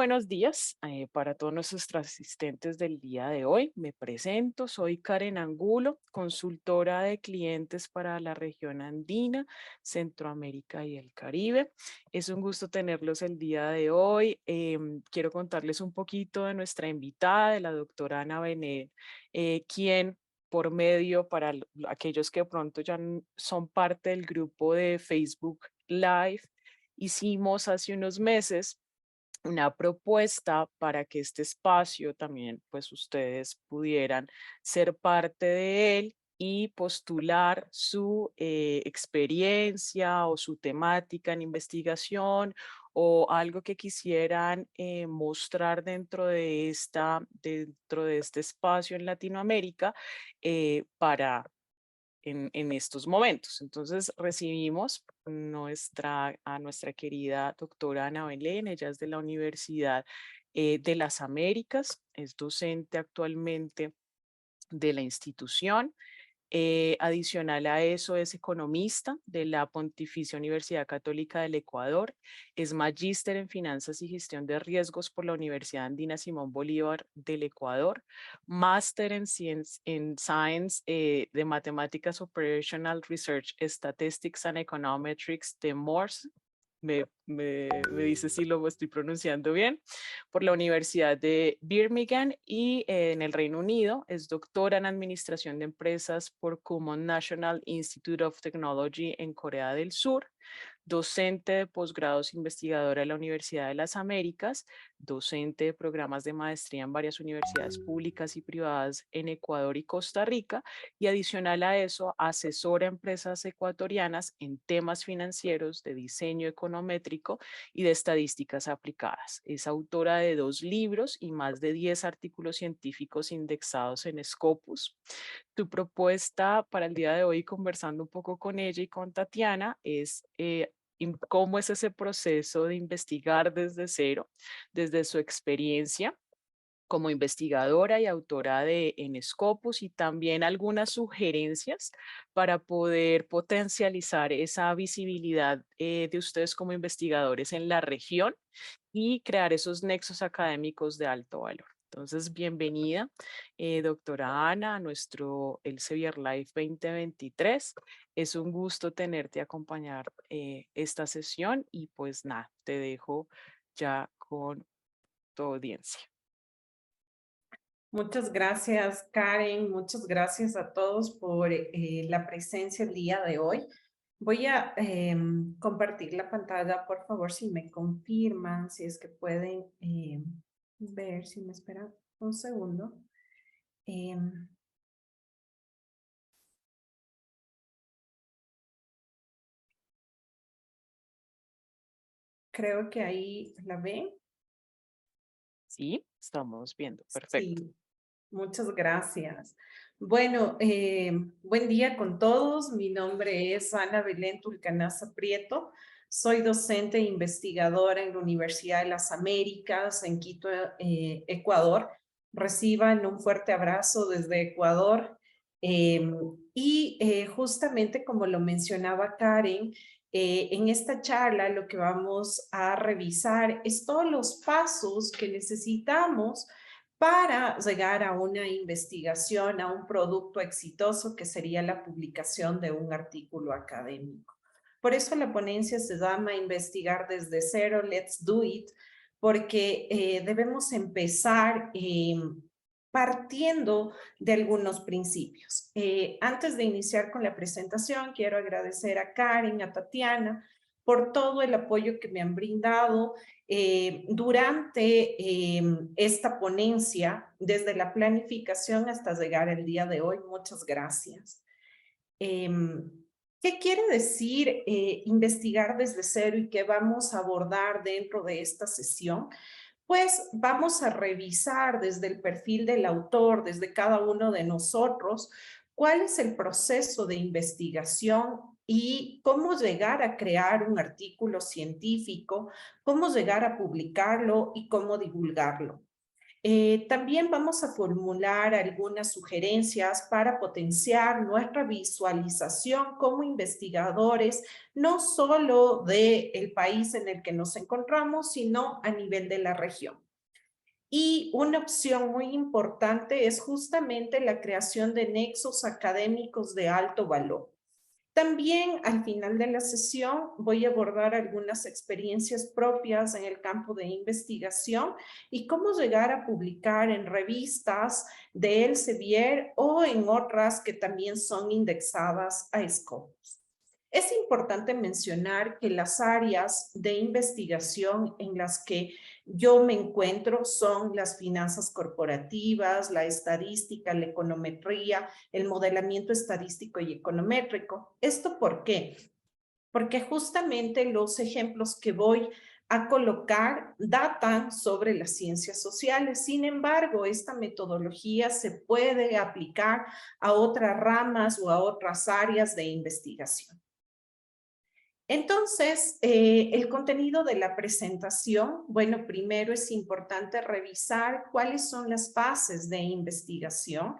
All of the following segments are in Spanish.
buenos días para todos nuestros asistentes del día de hoy. Me presento, soy Karen Angulo, consultora de clientes para la región andina, Centroamérica y el Caribe. Es un gusto tenerlos el día de hoy. Quiero contarles un poquito de nuestra invitada, de la doctora Ana Benet, quien por medio para aquellos que de pronto ya son parte del grupo de Facebook Live, hicimos hace unos meses una propuesta para que este espacio también, pues ustedes pudieran ser parte de él y postular su experiencia o su temática en investigación o algo que quisieran mostrar dentro de este espacio en Latinoamérica para en estos momentos. Entonces recibimos a nuestra querida doctora Ana Belén, ella es de la Universidad de las Américas, es docente actualmente de la institución. Adicional a eso, es economista de la Pontificia Universidad Católica del Ecuador, es magíster en finanzas y gestión de riesgos por la Universidad Andina Simón Bolívar del Ecuador, máster en Science de Matemáticas Operational Research, Statistics and Econometrics de Morse. Me dice si lo estoy pronunciando bien, por la Universidad de Birmingham y en el Reino Unido es doctora en Administración de Empresas por Kumon National Institute of Technology en Corea del Sur, docente de posgrados investigadora de la Universidad de las Américas, docente de programas de maestría en varias universidades públicas y privadas en Ecuador y Costa Rica, y adicional a eso, asesora a empresas ecuatorianas en temas financieros, de diseño econométrico y de estadísticas aplicadas. Es autora de 2 libros y más de 10 artículos científicos indexados en Scopus. Tu propuesta para el día de hoy, conversando un poco con ella y con Tatiana, es cómo es ese proceso de investigar desde cero, desde su experiencia como investigadora y autora de En Scopus, y también algunas sugerencias para poder potencializar esa visibilidad de ustedes como investigadores en la región y crear esos nexos académicos de alto valor. Entonces, bienvenida, doctora Ana, a nuestro Elsevier Live 2023. Es un gusto tenerte a acompañar esta sesión y pues nada, te dejo ya con tu audiencia. Muchas gracias, Karen. Muchas gracias a todos por la presencia el día de hoy. Voy a compartir la pantalla, por favor, si me confirman, si es que pueden ver, si me esperan un segundo. Em, Creo que ahí la ven. Sí, estamos viendo, perfecto. Sí, muchas gracias. Bueno, buen día con todos. Mi nombre es Ana Belén Tulcanaza Prieto. Soy docente e investigadora en la Universidad de las Américas en Quito, Ecuador. Reciban un fuerte abrazo desde Ecuador. Justamente como lo mencionaba Karen, en esta charla lo que vamos a revisar es todos los pasos que necesitamos para llegar a una investigación, a un producto exitoso que sería la publicación de un artículo académico. Por eso la ponencia se llama Investigar desde cero, Let's Do It, porque debemos empezar partiendo de algunos principios. Antes de iniciar con la presentación, quiero agradecer a Karen, a Tatiana, por todo el apoyo que me han brindado durante esta ponencia, desde la planificación hasta llegar al día de hoy. Muchas gracias. ¿Qué quiere decir investigar desde cero y qué vamos a abordar dentro de esta sesión? Pues vamos a revisar desde el perfil del autor, desde cada uno de nosotros, cuál es el proceso de investigación y cómo llegar a crear un artículo científico, cómo llegar a publicarlo y cómo divulgarlo. También vamos a formular algunas sugerencias para potenciar nuestra visualización como investigadores, no solo del país en el que nos encontramos, sino a nivel de la región. Y una opción muy importante es justamente la creación de nexos académicos de alto valor. También al final de la sesión voy a abordar algunas experiencias propias en el campo de investigación y cómo llegar a publicar en revistas de Elsevier o en otras que también son indexadas a Scopus. Es importante mencionar que las áreas de investigación en las que yo me encuentro son las finanzas corporativas, la estadística, la econometría, el modelamiento estadístico y econométrico. ¿Esto por qué? Porque justamente los ejemplos que voy a colocar datan sobre las ciencias sociales. Sin embargo, esta metodología se puede aplicar a otras ramas o a otras áreas de investigación. Entonces, el contenido de la presentación, bueno, primero es importante revisar cuáles son las fases de investigación.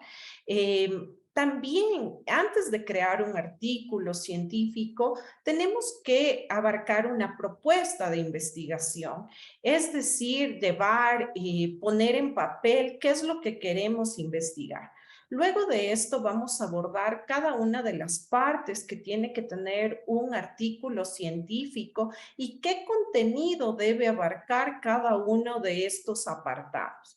También, antes de crear un artículo científico, tenemos que abarcar una propuesta de investigación, es decir, llevar y poner en papel qué es lo que queremos investigar. Luego de esto vamos a abordar cada una de las partes que tiene que tener un artículo científico y qué contenido debe abarcar cada uno de estos apartados.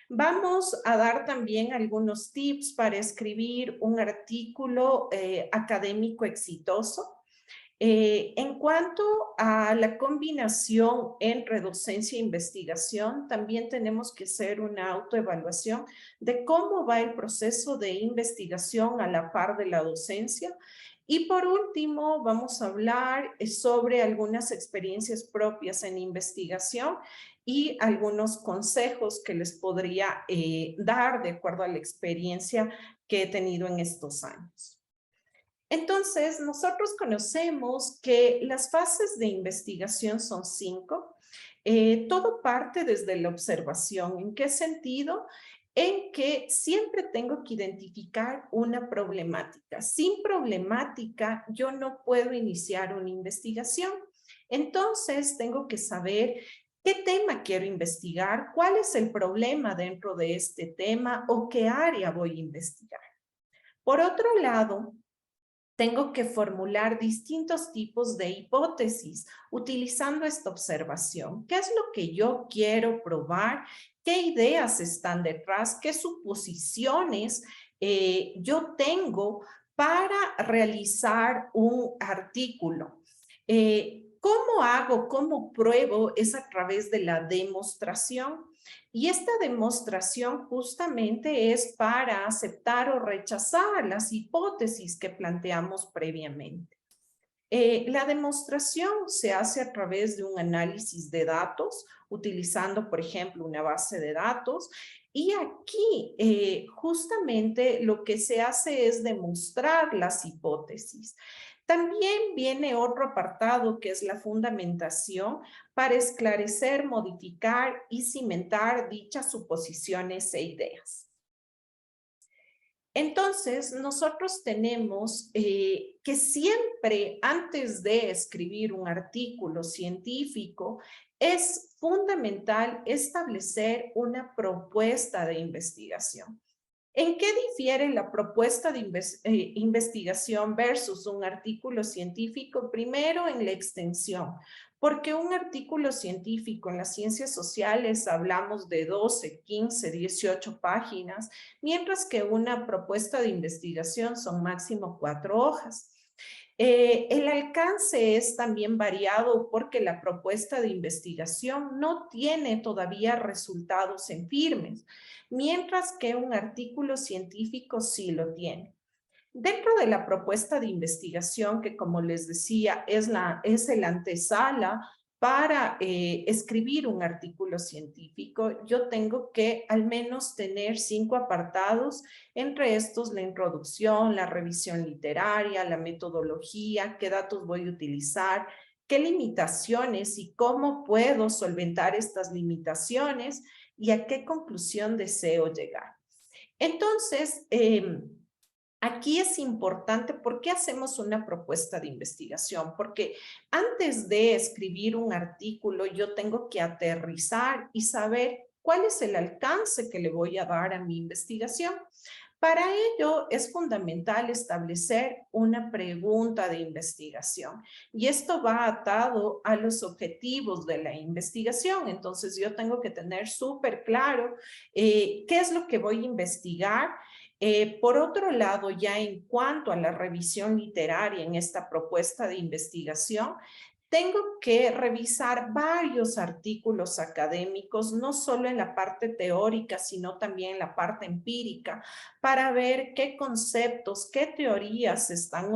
Vamos a dar también algunos tips para escribir un artículo académico exitoso. En cuanto a la combinación entre docencia e investigación, también tenemos que hacer una autoevaluación de cómo va el proceso de investigación a la par de la docencia. Y por último, vamos a hablar sobre algunas experiencias propias en investigación y algunos consejos que les podría dar de acuerdo a la experiencia que he tenido en estos años. Entonces, nosotros conocemos que las fases de investigación son 5. Todo parte desde la observación. ¿En qué sentido? En que siempre tengo que identificar una problemática. Sin problemática, yo no puedo iniciar una investigación. Entonces, tengo que saber qué tema quiero investigar, cuál es el problema dentro de este tema o qué área voy a investigar. Por otro lado, tengo que formular distintos tipos de hipótesis utilizando esta observación. ¿Qué es lo que yo quiero probar? ¿Qué ideas están detrás? ¿Qué suposiciones yo tengo para realizar un artículo? ¿Cómo hago, cómo pruebo? Es a través de la demostración. Y esta demostración justamente es para aceptar o rechazar las hipótesis que planteamos previamente. La demostración se hace a través de un análisis de datos, utilizando, por ejemplo, una base de datos. Y aquí justamente lo que se hace es demostrar las hipótesis. También viene otro apartado que es la fundamentación para esclarecer, modificar y cimentar dichas suposiciones e ideas. Entonces, nosotros tenemos que siempre antes de escribir un artículo científico, es fundamental establecer una propuesta de investigación. ¿En qué difiere la propuesta de investigación versus un artículo científico? Primero, en la extensión, porque un artículo científico en las ciencias sociales hablamos de 12, 15, 18 páginas, mientras que una propuesta de investigación son máximo 4 hojas. El alcance es también variado porque la propuesta de investigación no tiene todavía resultados en firmes, mientras que un artículo científico sí lo tiene. Dentro de la propuesta de investigación, que como les decía, es el antesala para escribir un artículo científico, yo tengo que al menos tener 5 apartados, entre estos la introducción, la revisión literaria, la metodología, qué datos voy a utilizar, qué limitaciones y cómo puedo solventar estas limitaciones, y a qué conclusión deseo llegar. Entonces, aquí es importante, ¿por qué hacemos una propuesta de investigación? Porque antes de escribir un artículo, yo tengo que aterrizar y saber cuál es el alcance que le voy a dar a mi investigación. Para ello es fundamental establecer una pregunta de investigación y esto va atado a los objetivos de la investigación. Entonces yo tengo que tener súper claro qué es lo que voy a investigar. Por otro lado, ya en cuanto a la revisión literaria en esta propuesta de investigación, tengo que revisar varios artículos académicos, no solo en la parte teórica, sino también en la parte empírica, para ver qué conceptos, qué teorías se están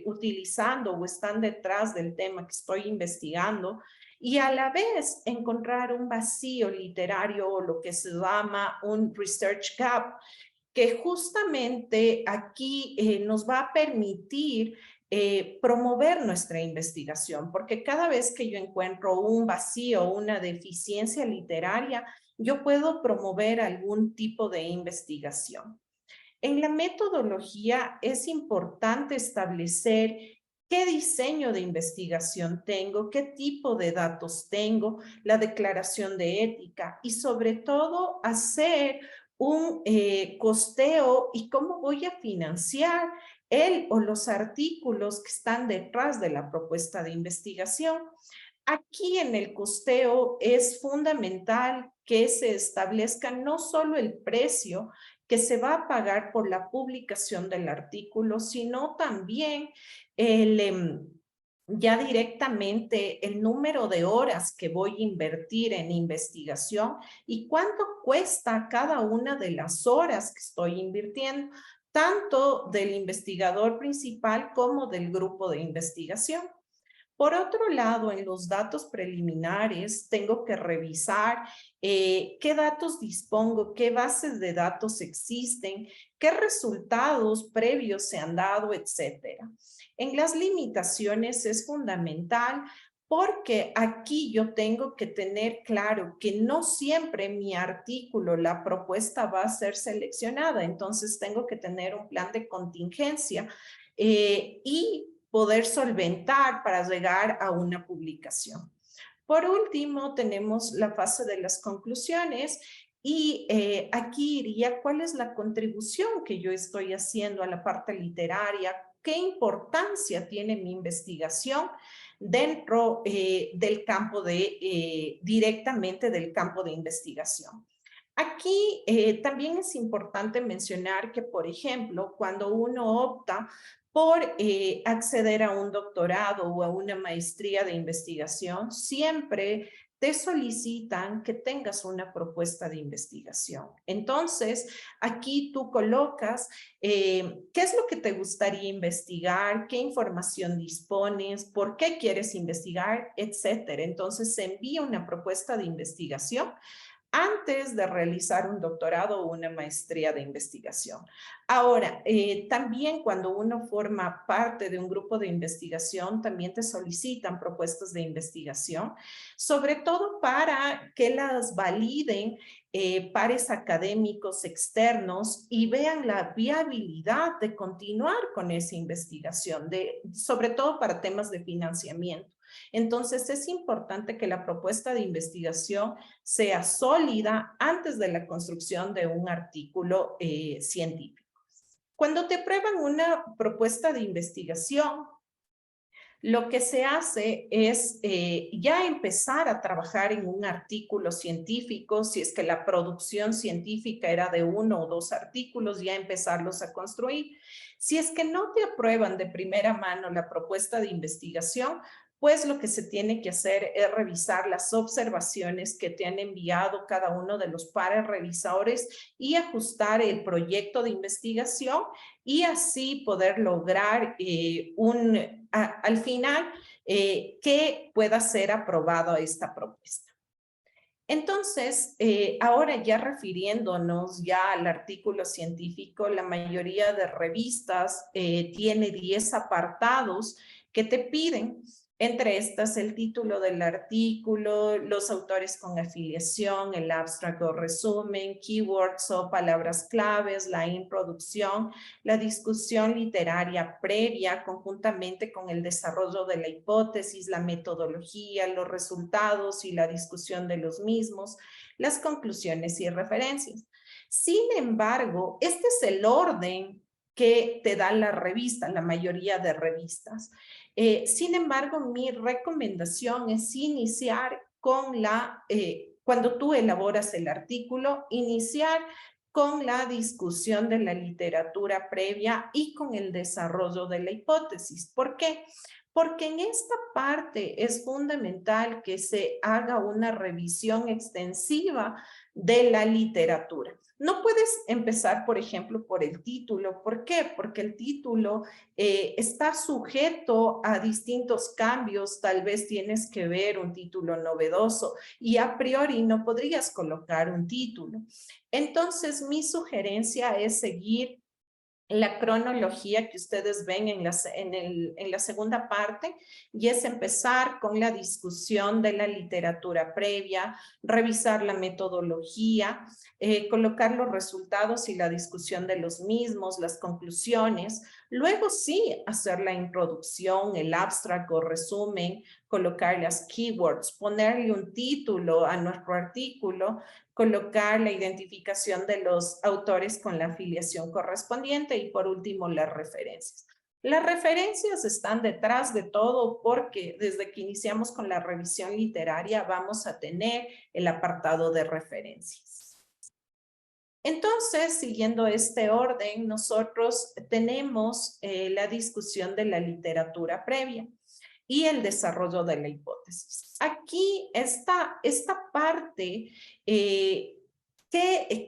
utilizando o están detrás del tema que estoy investigando y a la vez encontrar un vacío literario o lo que se llama un research gap, que justamente aquí nos va a permitir promover nuestra investigación, porque cada vez que yo encuentro un vacío, una deficiencia literaria, yo puedo promover algún tipo de investigación. En la metodología es importante establecer qué diseño de investigación tengo, qué tipo de datos tengo, la declaración de ética y sobre todo hacer un costeo y cómo voy a financiar el o los artículos que están detrás de la propuesta de investigación. Aquí en el costeo es fundamental que se establezca no solo el precio que se va a pagar por la publicación del artículo, sino también el, ya directamente el número de horas que voy a invertir en investigación y cuánto cuesta cada una de las horas que estoy invirtiendo, tanto del investigador principal como del grupo de investigación. Por otro lado, en los datos preliminares, tengo que revisar qué datos dispongo, qué bases de datos existen, qué resultados previos se han dado, etcétera. En las limitaciones es fundamental porque aquí yo tengo que tener claro que no siempre mi artículo, la propuesta va a ser seleccionada, entonces tengo que tener un plan de contingencia y poder solventar para llegar a una publicación. Por último, tenemos la fase de las conclusiones y aquí iría cuál es la contribución que yo estoy haciendo a la parte literaria, qué importancia tiene mi investigación dentro del campo directamente del campo de investigación. Aquí también es importante mencionar que, por ejemplo, cuando uno opta por acceder a un doctorado o a una maestría de investigación, siempre te solicitan que tengas una propuesta de investigación. Entonces, aquí tú colocas qué es lo que te gustaría investigar, qué información dispones, por qué quieres investigar, etcétera. Entonces, se envía una propuesta de investigación antes de realizar un doctorado o una maestría de investigación. Ahora, también cuando uno forma parte de un grupo de investigación, también te solicitan propuestas de investigación, sobre todo para que las validen pares académicos externos y vean la viabilidad de continuar con esa investigación, sobre todo para temas de financiamiento. Entonces, es importante que la propuesta de investigación sea sólida antes de la construcción de un artículo científico. Cuando te prueban una propuesta de investigación, lo que se hace es ya empezar a trabajar en un artículo científico, si es que la producción científica era de 1 o 2 artículos, ya empezarlos a construir. Si es que no te aprueban de primera mano la propuesta de investigación, pues lo que se tiene que hacer es revisar las observaciones que te han enviado cada uno de los pares revisadores y ajustar el proyecto de investigación y así poder lograr al final que pueda ser aprobado esta propuesta. Entonces, ahora ya refiriéndonos ya al artículo científico, la mayoría de revistas tiene 10 apartados que te piden Entre estas, el título del artículo, los autores con afiliación, el abstract o resumen, keywords o palabras claves, la introducción, la discusión literaria previa conjuntamente con el desarrollo de la hipótesis, la metodología, los resultados y la discusión de los mismos, las conclusiones y referencias. Sin embargo, este es el orden que te da la revista, la mayoría de revistas. Sin embargo, mi recomendación es iniciar con cuando tú elaboras el artículo, iniciar con la discusión de la literatura previa y con el desarrollo de la hipótesis. ¿Por qué? Porque en esta parte es fundamental que se haga una revisión extensiva de la literatura. No puedes empezar, por ejemplo, por el título. ¿Por qué? Porque el título está sujeto a distintos cambios. Tal vez tienes que ver un título novedoso y a priori no podrías colocar un título. Entonces, mi sugerencia es seguir la cronología que ustedes ven en la segunda parte, y es empezar con la discusión de la literatura previa, revisar la metodología, colocar los resultados y la discusión de los mismos, las conclusiones, luego sí hacer la introducción, el abstract o resumen, colocar las keywords, ponerle un título a nuestro artículo, colocar la identificación de los autores con la afiliación correspondiente y por último las referencias. Las referencias están detrás de todo porque desde que iniciamos con la revisión literaria vamos a tener el apartado de referencias. Entonces, siguiendo este orden, nosotros tenemos la discusión de la literatura previa y el desarrollo de la hipótesis. Aquí esta parte,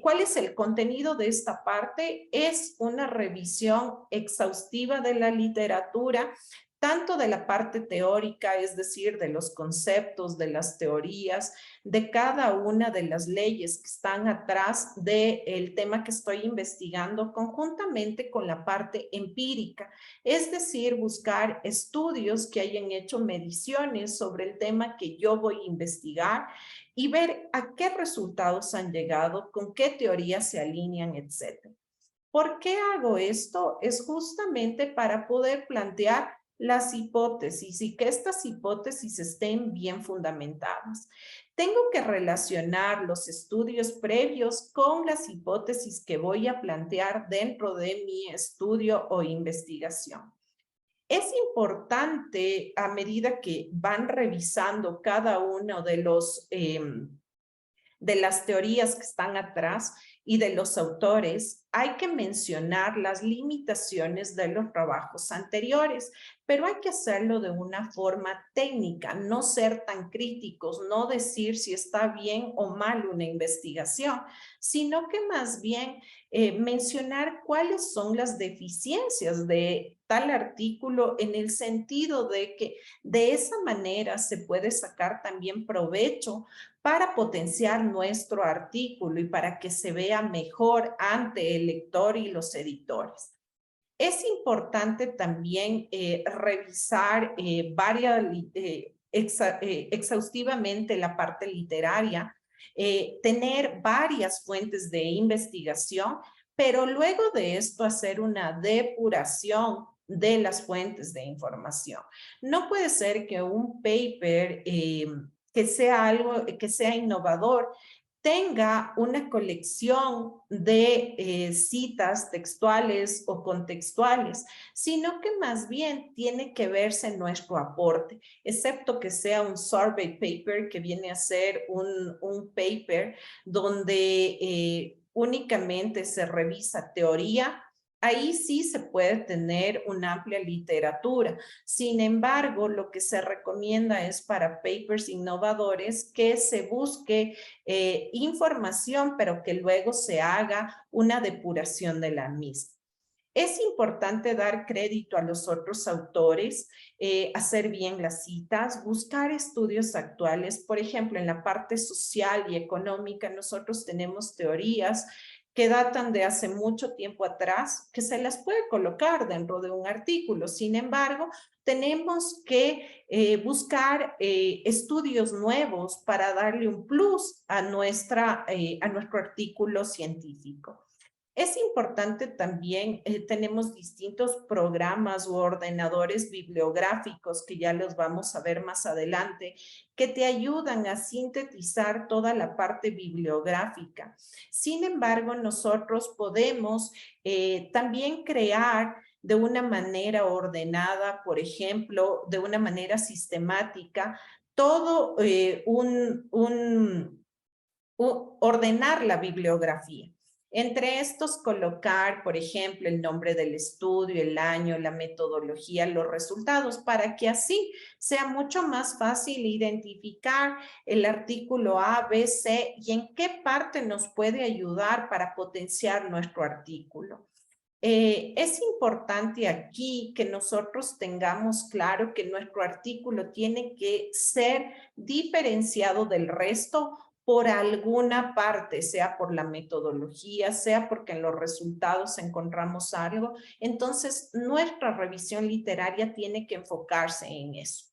¿cuál es el contenido de esta parte? Es una revisión exhaustiva de la literatura, tanto de la parte teórica, es decir, de los conceptos, de las teorías, de cada una de las leyes que están atrás del tema que estoy investigando, conjuntamente con la parte empírica, es decir, buscar estudios que hayan hecho mediciones sobre el tema que yo voy a investigar y ver a qué resultados han llegado, con qué teorías se alinean, etc. ¿Por qué hago esto? Es justamente para poder plantear las hipótesis y que estas hipótesis estén bien fundamentadas. Tengo que relacionar los estudios previos con las hipótesis que voy a plantear dentro de mi estudio o investigación. Es importante, a medida que van revisando cada uno de de las teorías que están atrás y de los autores, hay que mencionar las limitaciones de los trabajos anteriores, pero hay que hacerlo de una forma técnica, no ser tan críticos, no decir si está bien o mal una investigación, sino que más bien mencionar cuáles son las deficiencias de tal artículo en el sentido de que de esa manera se puede sacar también provecho para potenciar nuestro artículo y para que se vea mejor ante el lector y los editores. Es importante también revisar exhaustivamente la parte literaria, tener varias fuentes de investigación, pero luego de esto hacer una depuración de las fuentes de información. No puede ser que un paper que sea algo que sea innovador tenga una colección de citas textuales o contextuales, sino que más bien tiene que verse nuestro aporte, excepto que sea un survey paper que viene a ser un paper donde únicamente se revisa teoría. Ahí sí se puede tener una amplia literatura. Sin embargo, lo que se recomienda es para papers innovadores que se busque información, pero que luego se haga una depuración de la misma. Es importante dar crédito a los otros autores, hacer bien las citas, buscar estudios actuales. Por ejemplo, en la parte social y económica, nosotros tenemos teorías que datan de hace mucho tiempo atrás, que se las puede colocar dentro de un artículo. Sin embargo, tenemos que buscar estudios nuevos para darle un plus a nuestro artículo científico. Es importante también, tenemos distintos programas u ordenadores bibliográficos que ya los vamos a ver más adelante, que te ayudan a sintetizar toda la parte bibliográfica. Sin embargo, nosotros podemos también crear de una manera ordenada, por ejemplo, de una manera sistemática, todo ordenar la bibliografía. Entre estos colocar, por ejemplo, el nombre del estudio, el año, la metodología, los resultados, para que así sea mucho más fácil identificar el artículo A, B, C y en qué parte nos puede ayudar para potenciar nuestro artículo. Es importante aquí que nosotros tengamos claro que nuestro artículo tiene que ser diferenciado del resto por alguna parte, sea por la metodología, sea porque en los resultados encontramos algo. Entonces, nuestra revisión literaria tiene que enfocarse en eso.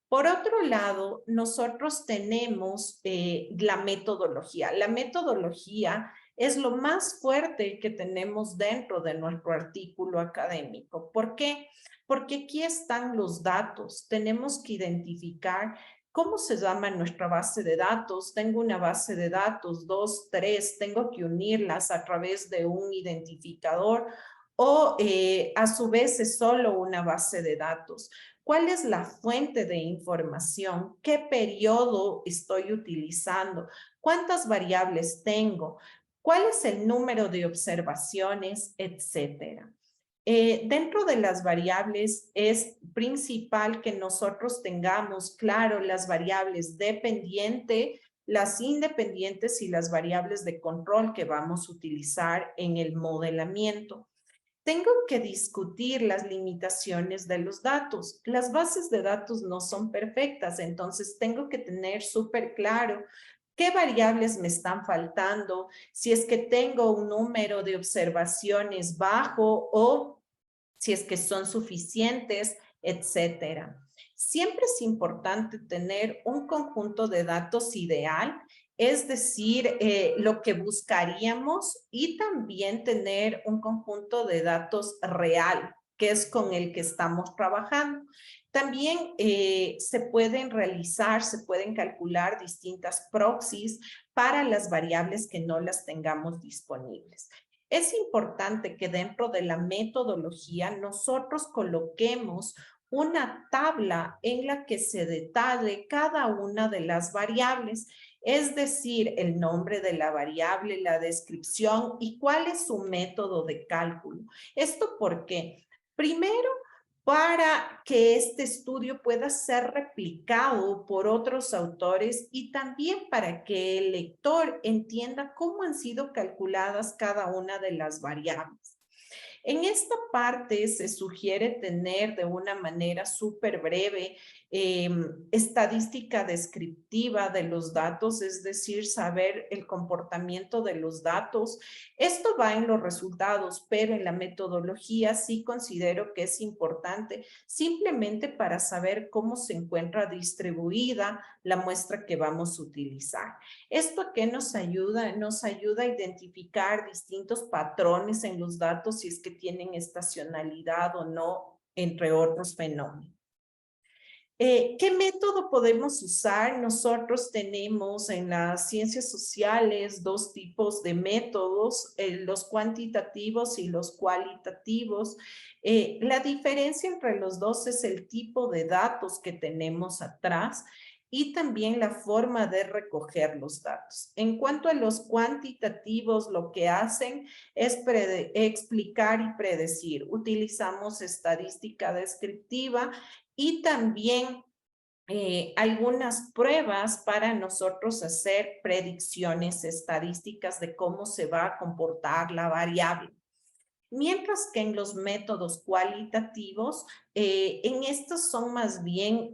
Por otro lado, nosotros tenemos la metodología. La metodología es lo más fuerte que tenemos dentro de nuestro artículo académico. ¿Por qué? Porque aquí están los datos. Tenemos que identificar cómo se llama nuestra base de datos. Tengo una base de datos, 2, 3, tengo que unirlas a través de un identificador o a su vez es solo una base de datos. ¿Cuál es la fuente de información? ¿Qué periodo estoy utilizando? ¿Cuántas variables tengo? ¿Cuál es el número de observaciones? Etcétera. Dentro de las variables es principal que nosotros tengamos claro las variables dependiente, las independientes y las variables de control que vamos a utilizar en el modelamiento. Tengo que discutir las limitaciones de los datos. Las bases de datos no son perfectas, entonces tengo que tener súper claro qué variables me están faltando, si es que tengo un número de observaciones bajo o si es que son suficientes, etcétera. Siempre es importante tener un conjunto de datos ideal, es decir, lo que buscaríamos y también tener un conjunto de datos real, que es con el que estamos trabajando. También se pueden realizar, se pueden calcular distintas proxies para las variables que no las tengamos disponibles. Es importante que dentro de la metodología nosotros coloquemos una tabla en la que se detalle cada una de las variables, es decir, el nombre de la variable, la descripción y cuál es su método de cálculo. ¿Esto por qué? Primero, para que este estudio pueda ser replicado por otros autores y también para que el lector entienda cómo han sido calculadas cada una de las variables. En esta parte se sugiere tener de una manera súper breve estadística descriptiva de los datos, es decir, saber el comportamiento de los datos. Esto va en los resultados, pero en la metodología sí considero que es importante simplemente para saber cómo se encuentra distribuida la muestra que vamos a utilizar. ¿Esto a qué nos ayuda? Nos ayuda a identificar distintos patrones en los datos si es que tienen estacionalidad o no, entre otros fenómenos. ¿Qué método podemos usar? Nosotros tenemos en las ciencias sociales dos tipos de métodos, los cuantitativos y los cualitativos. La diferencia entre los dos es el tipo de datos que tenemos atrás y también la forma de recoger los datos. En cuanto a los cuantitativos, lo que hacen es explicar y predecir. Utilizamos estadística descriptiva y también algunas pruebas para nosotros hacer predicciones estadísticas de cómo se va a comportar la variable. Mientras que en los métodos cualitativos, en estos son más bien,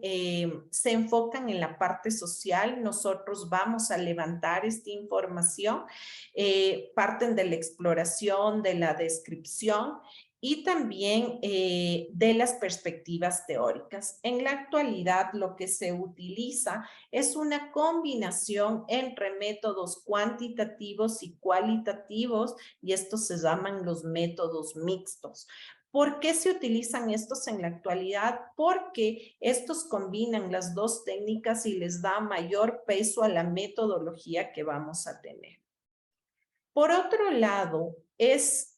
se enfocan en la parte social. Nosotros vamos a levantar esta información, parten de la exploración, de la descripción y también de las perspectivas teóricas. En la actualidad, lo que se utiliza es una combinación entre métodos cuantitativos y cualitativos, y estos se llaman los métodos mixtos. ¿Por qué se utilizan estos en la actualidad? Porque estos combinan las dos técnicas y les da mayor peso a la metodología que vamos a tener. Por otro lado, es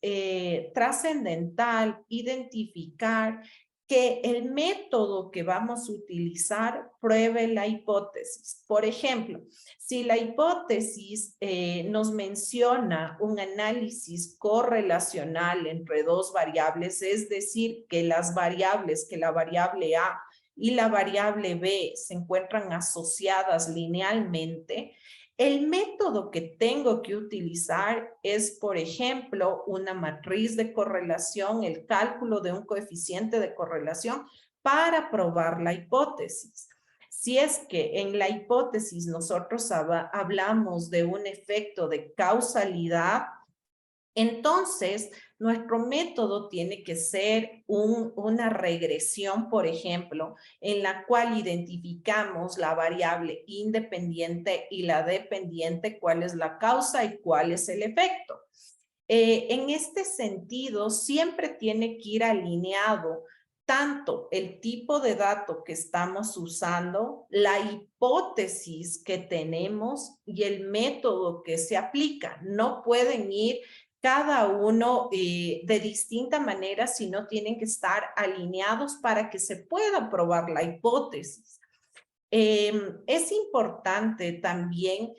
trascendental identificar que el método que vamos a utilizar pruebe la hipótesis. Por ejemplo, si la hipótesis nos menciona un análisis correlacional entre dos variables, es decir, que las variables, que la variable A y la variable B se encuentran asociadas linealmente, el método que tengo que utilizar es, por ejemplo, una matriz de correlación, el cálculo de un coeficiente de correlación para probar la hipótesis. Si es que en la hipótesis nosotros hablamos de un efecto de causalidad, entonces, nuestro método tiene que ser una regresión, por ejemplo, en la cual identificamos la variable independiente y la dependiente, cuál es la causa y cuál es el efecto. En este sentido, siempre tiene que ir alineado tanto el tipo de dato que estamos usando, la hipótesis que tenemos y el método que se aplica. No pueden ir cada uno de distinta manera, sino tienen que estar alineados para que se pueda probar la hipótesis. Es importante también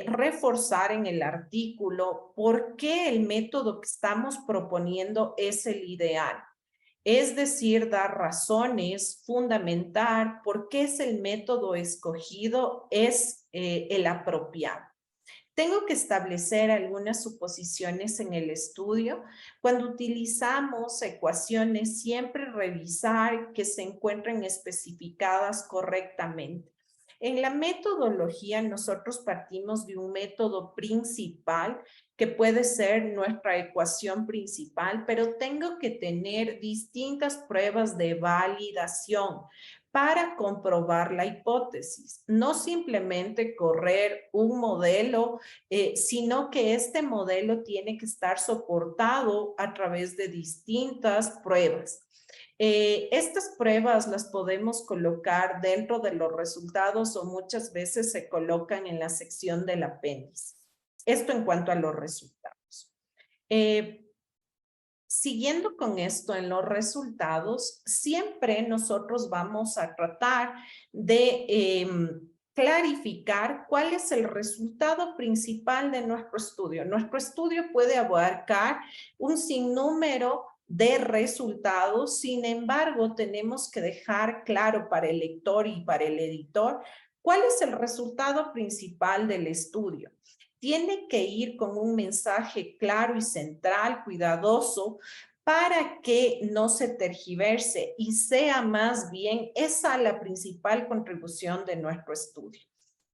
reforzar en el artículo por qué el método que estamos proponiendo es el ideal. Es decir, dar razones, fundamentar por qué es el método escogido, es el apropiado. Tengo que establecer algunas suposiciones en el estudio. Cuando utilizamos ecuaciones, siempre revisar que se encuentren especificadas correctamente. En la metodología, nosotros partimos de un método principal que puede ser nuestra ecuación principal, pero tengo que tener distintas pruebas de validación para comprobar la hipótesis. No simplemente correr un modelo, sino que este modelo tiene que estar soportado a través de distintas pruebas. Estas pruebas las podemos colocar dentro de los resultados o muchas veces se colocan en la sección del apéndice. Esto en cuanto a los resultados. Siguiendo con esto en los resultados, siempre nosotros vamos a tratar de clarificar cuál es el resultado principal de nuestro estudio. Nuestro estudio puede abarcar un sinnúmero de resultados, sin embargo, tenemos que dejar claro para el lector y para el editor cuál es el resultado principal del estudio. Tiene que ir con un mensaje claro y central, cuidadoso, para que no se tergiverse y sea más bien esa la principal contribución de nuestro estudio.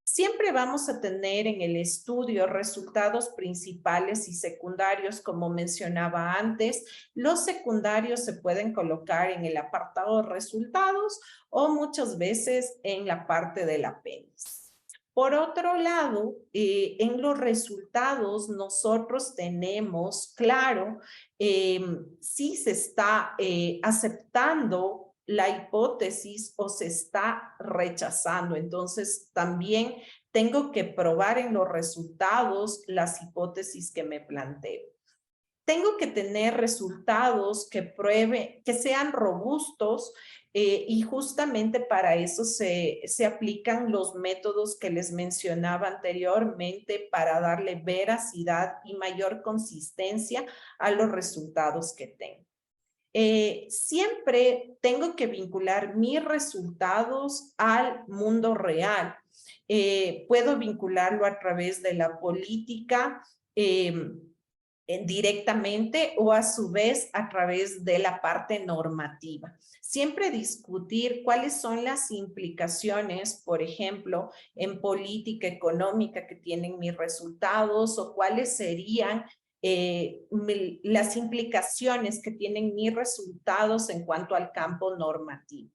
Siempre vamos a tener en el estudio resultados principales y secundarios, como mencionaba antes. Los secundarios se pueden colocar en el apartado de resultados o muchas veces en la parte del apéndice. Por otro lado, en los resultados nosotros tenemos claro si se está aceptando la hipótesis o se está rechazando. Entonces, también tengo que probar en los resultados las hipótesis que me planteo. Tengo que tener resultados que que sean robustos y justamente para eso se aplican los métodos que les mencionaba anteriormente para darle veracidad y mayor consistencia a los resultados que tengo. Siempre tengo que vincular mis resultados al mundo real. Puedo vincularlo a través de la política, directamente o a su vez a través de la parte normativa. Siempre discutir cuáles son las implicaciones, por ejemplo, en política económica que tienen mis resultados o cuáles serían las implicaciones que tienen mis resultados en cuanto al campo normativo.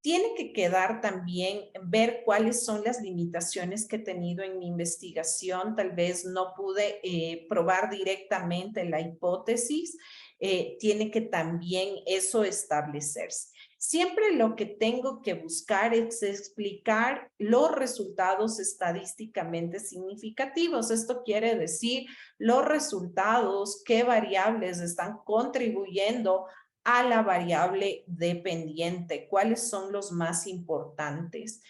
Tiene que quedar también ver cuáles son las limitaciones que he tenido en mi investigación. Tal vez no pude probar directamente la hipótesis. Tiene que también eso establecerse. Siempre lo que tengo que buscar es explicar los resultados estadísticamente significativos. Esto quiere decir los resultados, qué variables están contribuyendo a la variable dependiente, cuáles son los más importantes.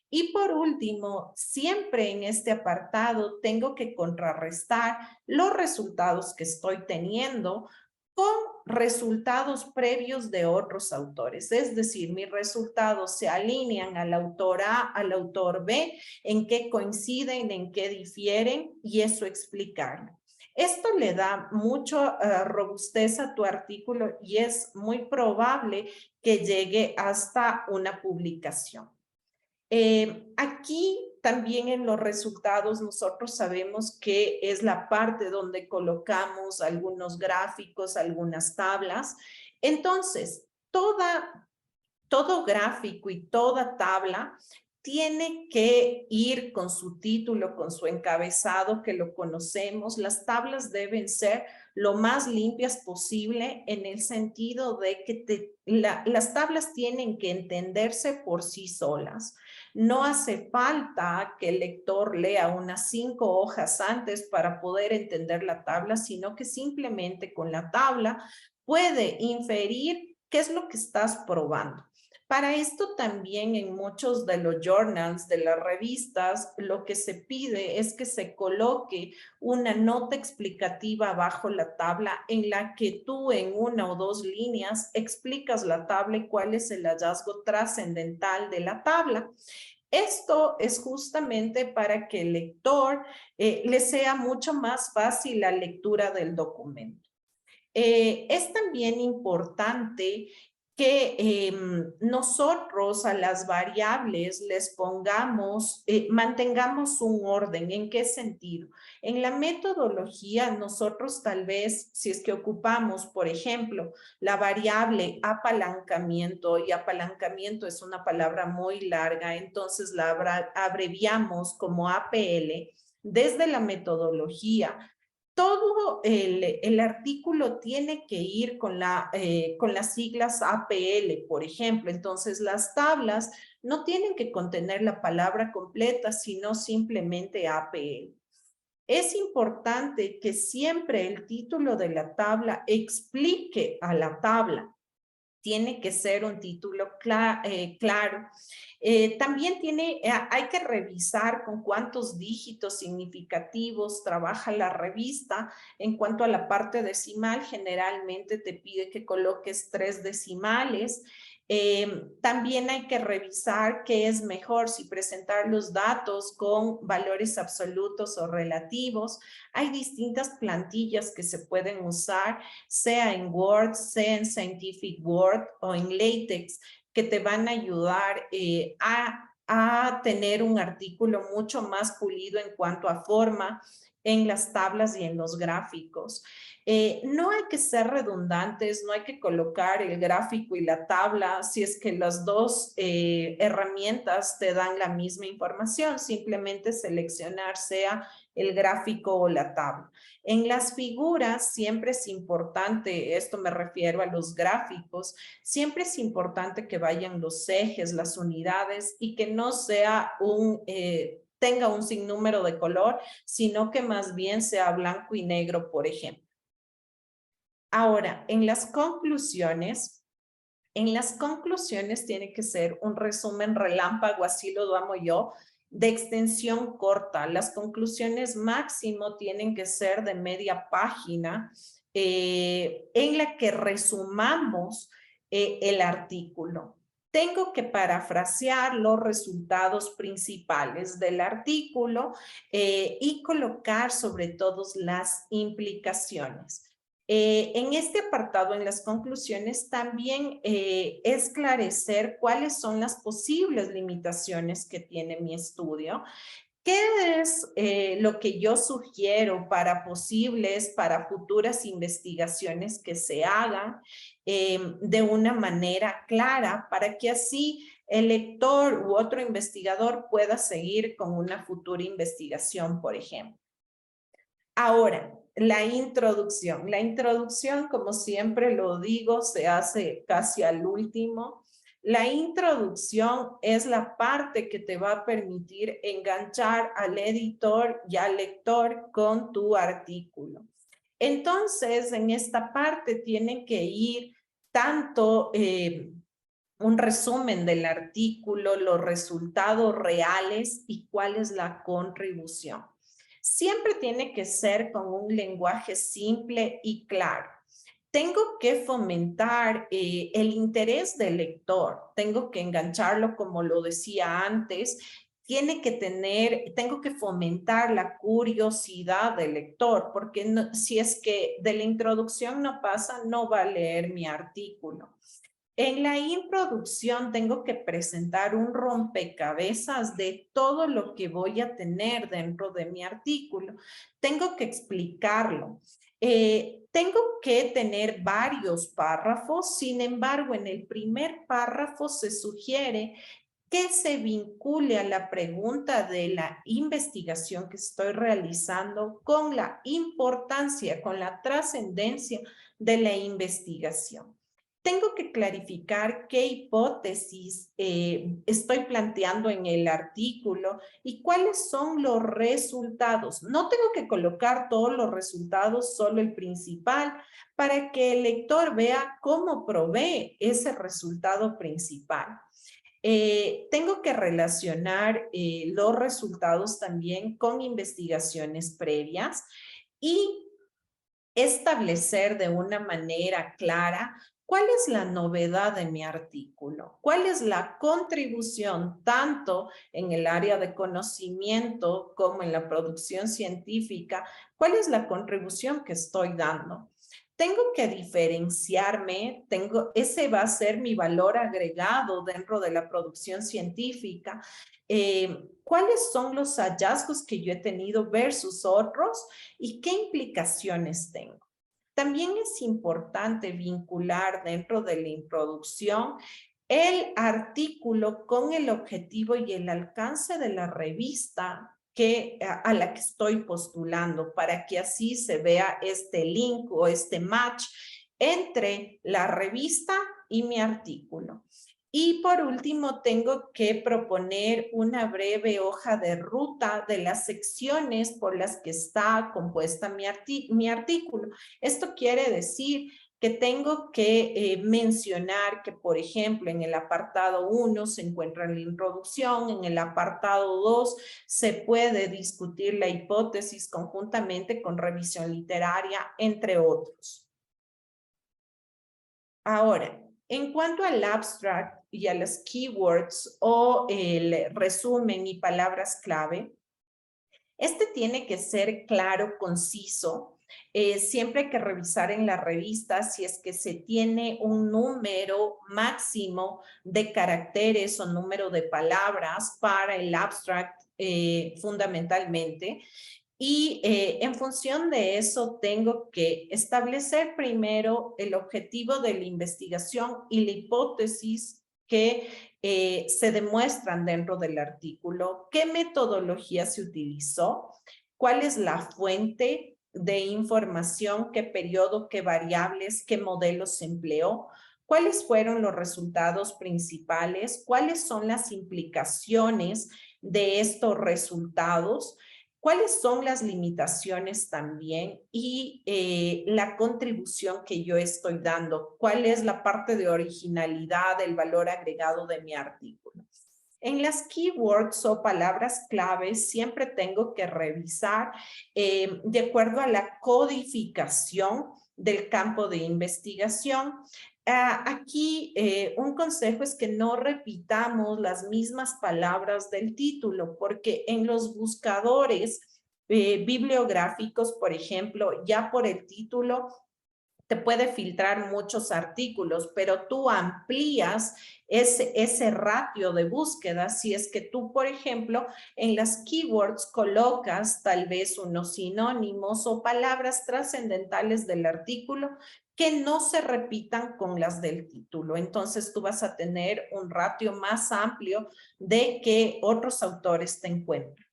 Y por último, siempre en este apartado tengo que contrarrestar los resultados que estoy teniendo con resultados previos de otros autores. Es decir, mis resultados se alinean al autor A, al autor B, en qué coinciden, en qué difieren, y eso explicarlo. Esto le da mucha robustez a tu artículo y es muy probable que llegue hasta una publicación. Aquí también en los resultados nosotros sabemos que es la parte donde colocamos algunos gráficos, algunas tablas. Entonces, todo gráfico y toda tabla tiene que ir con su título, con su encabezado, que lo conocemos. Las tablas deben ser lo más limpias posible en el sentido de que las tablas tienen que entenderse por sí solas. No hace falta que el lector lea unas 5 hojas antes para poder entender la tabla, sino que simplemente con la tabla puede inferir qué es lo que estás probando. Para esto también en muchos de los journals, de las revistas, lo que se pide es que se coloque una nota explicativa bajo la tabla en la que tú en 1 o 2 líneas explicas la tabla y cuál es el hallazgo trascendental de la tabla. Esto es justamente para que el lector le sea mucho más fácil la lectura del documento. Es también importante que nosotros a las variables les pongamos, mantengamos un orden. ¿En qué sentido? En la metodología nosotros tal vez, si es que ocupamos, por ejemplo, la variable apalancamiento, y apalancamiento es una palabra muy larga, entonces la abreviamos como APL, desde la metodología todo el artículo tiene que ir con las siglas APL, por ejemplo. Entonces, las tablas no tienen que contener la palabra completa, sino simplemente APL. Es importante que siempre el título de la tabla explique a la tabla. Tiene que ser un título claro. También hay que revisar con cuántos dígitos significativos trabaja la revista. En cuanto a la parte decimal, generalmente te pide que coloques 3 decimales. También hay que revisar qué es mejor, si presentar los datos con valores absolutos o relativos. Hay distintas plantillas que se pueden usar, sea en Word, sea en Scientific Word o en LaTeX, que te van a ayudar a tener un artículo mucho más pulido en cuanto a forma en las tablas y en los gráficos. No hay que ser redundantes, no hay que colocar el gráfico y la tabla si es que las dos herramientas te dan la misma información, simplemente seleccionar sea el gráfico o la tabla. En las figuras siempre es importante, esto me refiero a los gráficos, siempre es importante que vayan los ejes, las unidades y que no sea tenga un sinnúmero de color, sino que más bien sea blanco y negro, por ejemplo. Ahora, en las conclusiones tiene que ser un resumen relámpago, así lo amo yo, de extensión corta. Las conclusiones máximo tienen que ser de media página en la que resumamos el artículo. tengo que parafrasear los resultados principales del artículo y colocar sobre todo las implicaciones. En este apartado, en las conclusiones, también esclarecer cuáles son las posibles limitaciones que tiene mi estudio. ¿Qué es lo que yo sugiero para futuras investigaciones que se hagan de una manera clara para que así el lector u otro investigador pueda seguir con una futura investigación, por ejemplo? Ahora, la introducción. La introducción, como siempre lo digo, se hace casi al último. La introducción es la parte que te va a permitir enganchar al editor y al lector con tu artículo. Entonces, en esta parte tienen que ir tanto un resumen del artículo, los resultados reales y cuál es la contribución. Siempre tiene que ser con un lenguaje simple y claro. Tengo que fomentar el interés del lector, tengo que engancharlo, como lo decía antes, tengo que fomentar la curiosidad del lector, porque si es que de la introducción no pasa, no va a leer mi artículo. En la introducción tengo que presentar un rompecabezas de todo lo que voy a tener dentro de mi artículo. Tengo que explicarlo. Tengo que tener varios párrafos, sin embargo, en el primer párrafo se sugiere que se vincule a la pregunta de la investigación que estoy realizando con la importancia, con la trascendencia de la investigación. Tengo que clarificar qué hipótesis estoy planteando en el artículo y cuáles son los resultados. No tengo que colocar todos los resultados, solo el principal, para que el lector vea cómo provee ese resultado principal. Tengo que relacionar los resultados también con investigaciones previas y establecer de una manera clara cuál es la novedad de mi artículo, cuál es la contribución tanto en el área de conocimiento como en la producción científica, cuál es la contribución que estoy dando. Tengo que diferenciarme, ese va a ser mi valor agregado dentro de la producción científica. ¿Cuáles son los hallazgos que yo he tenido versus otros y qué implicaciones tengo? También es importante vincular dentro de la introducción el artículo con el objetivo y el alcance de la revista a la que estoy postulando, para que así se vea este link o este match entre la revista y mi artículo. Y por último, tengo que proponer una breve hoja de ruta de las secciones por las que está compuesta mi artículo. Esto quiere decir que tengo que mencionar que, por ejemplo, en el apartado 1 se encuentra la introducción, en el apartado 2 se puede discutir la hipótesis conjuntamente con revisión literaria, entre otros. Ahora, en cuanto al abstract y a las keywords o el resumen y palabras clave, este tiene que ser claro, conciso. Siempre hay que revisar en la revista si es que se tiene un número máximo de caracteres o número de palabras para el abstract fundamentalmente. Y en función de eso tengo que establecer primero el objetivo de la investigación y la hipótesis que se demuestran dentro del artículo, qué metodología se utilizó, cuál es la fuente de información, qué periodo, qué variables, qué modelos se empleó, cuáles fueron los resultados principales, cuáles son las implicaciones de estos resultados, cuáles son las limitaciones también y la contribución que yo estoy dando, cuál es la parte de originalidad, el valor agregado de mi artículo. En las keywords o palabras claves siempre tengo que revisar de acuerdo a la codificación del campo de investigación. Aquí un consejo es que no repitamos las mismas palabras del título, porque en los buscadores bibliográficos, por ejemplo, ya por el título te puede filtrar muchos artículos, pero tú amplías ese ratio de búsqueda si es que tú, por ejemplo, en las keywords colocas tal vez unos sinónimos o palabras trascendentales del artículo que no se repitan con las del título. Entonces tú vas a tener un ratio más amplio de que otros autores te encuentren.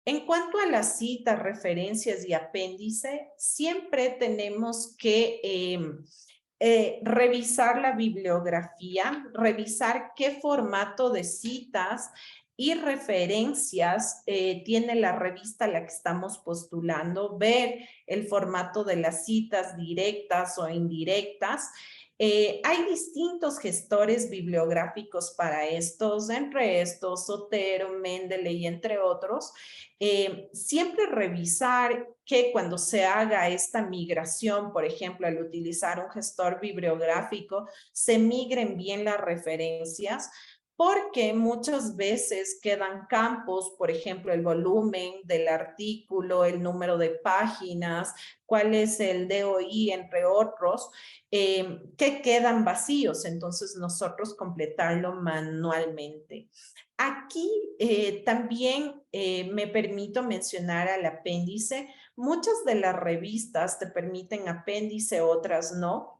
En cuanto a las citas, referencias y apéndice, siempre tenemos que revisar la bibliografía, revisar qué formato de citas y referencias tiene la revista a la que estamos postulando, ver el formato de las citas directas o indirectas. Hay distintos gestores bibliográficos para estos, entre estos Zotero, Mendeley y entre otros. Siempre revisar que cuando se haga esta migración, por ejemplo, al utilizar un gestor bibliográfico, se migren bien las referencias, porque muchas veces quedan campos, por ejemplo, el volumen del artículo, el número de páginas, cuál es el DOI, entre otros, que quedan vacíos. Entonces, nosotros completarlo manualmente. Aquí también me permito mencionar al apéndice. Muchas de las revistas te permiten apéndice, otras no.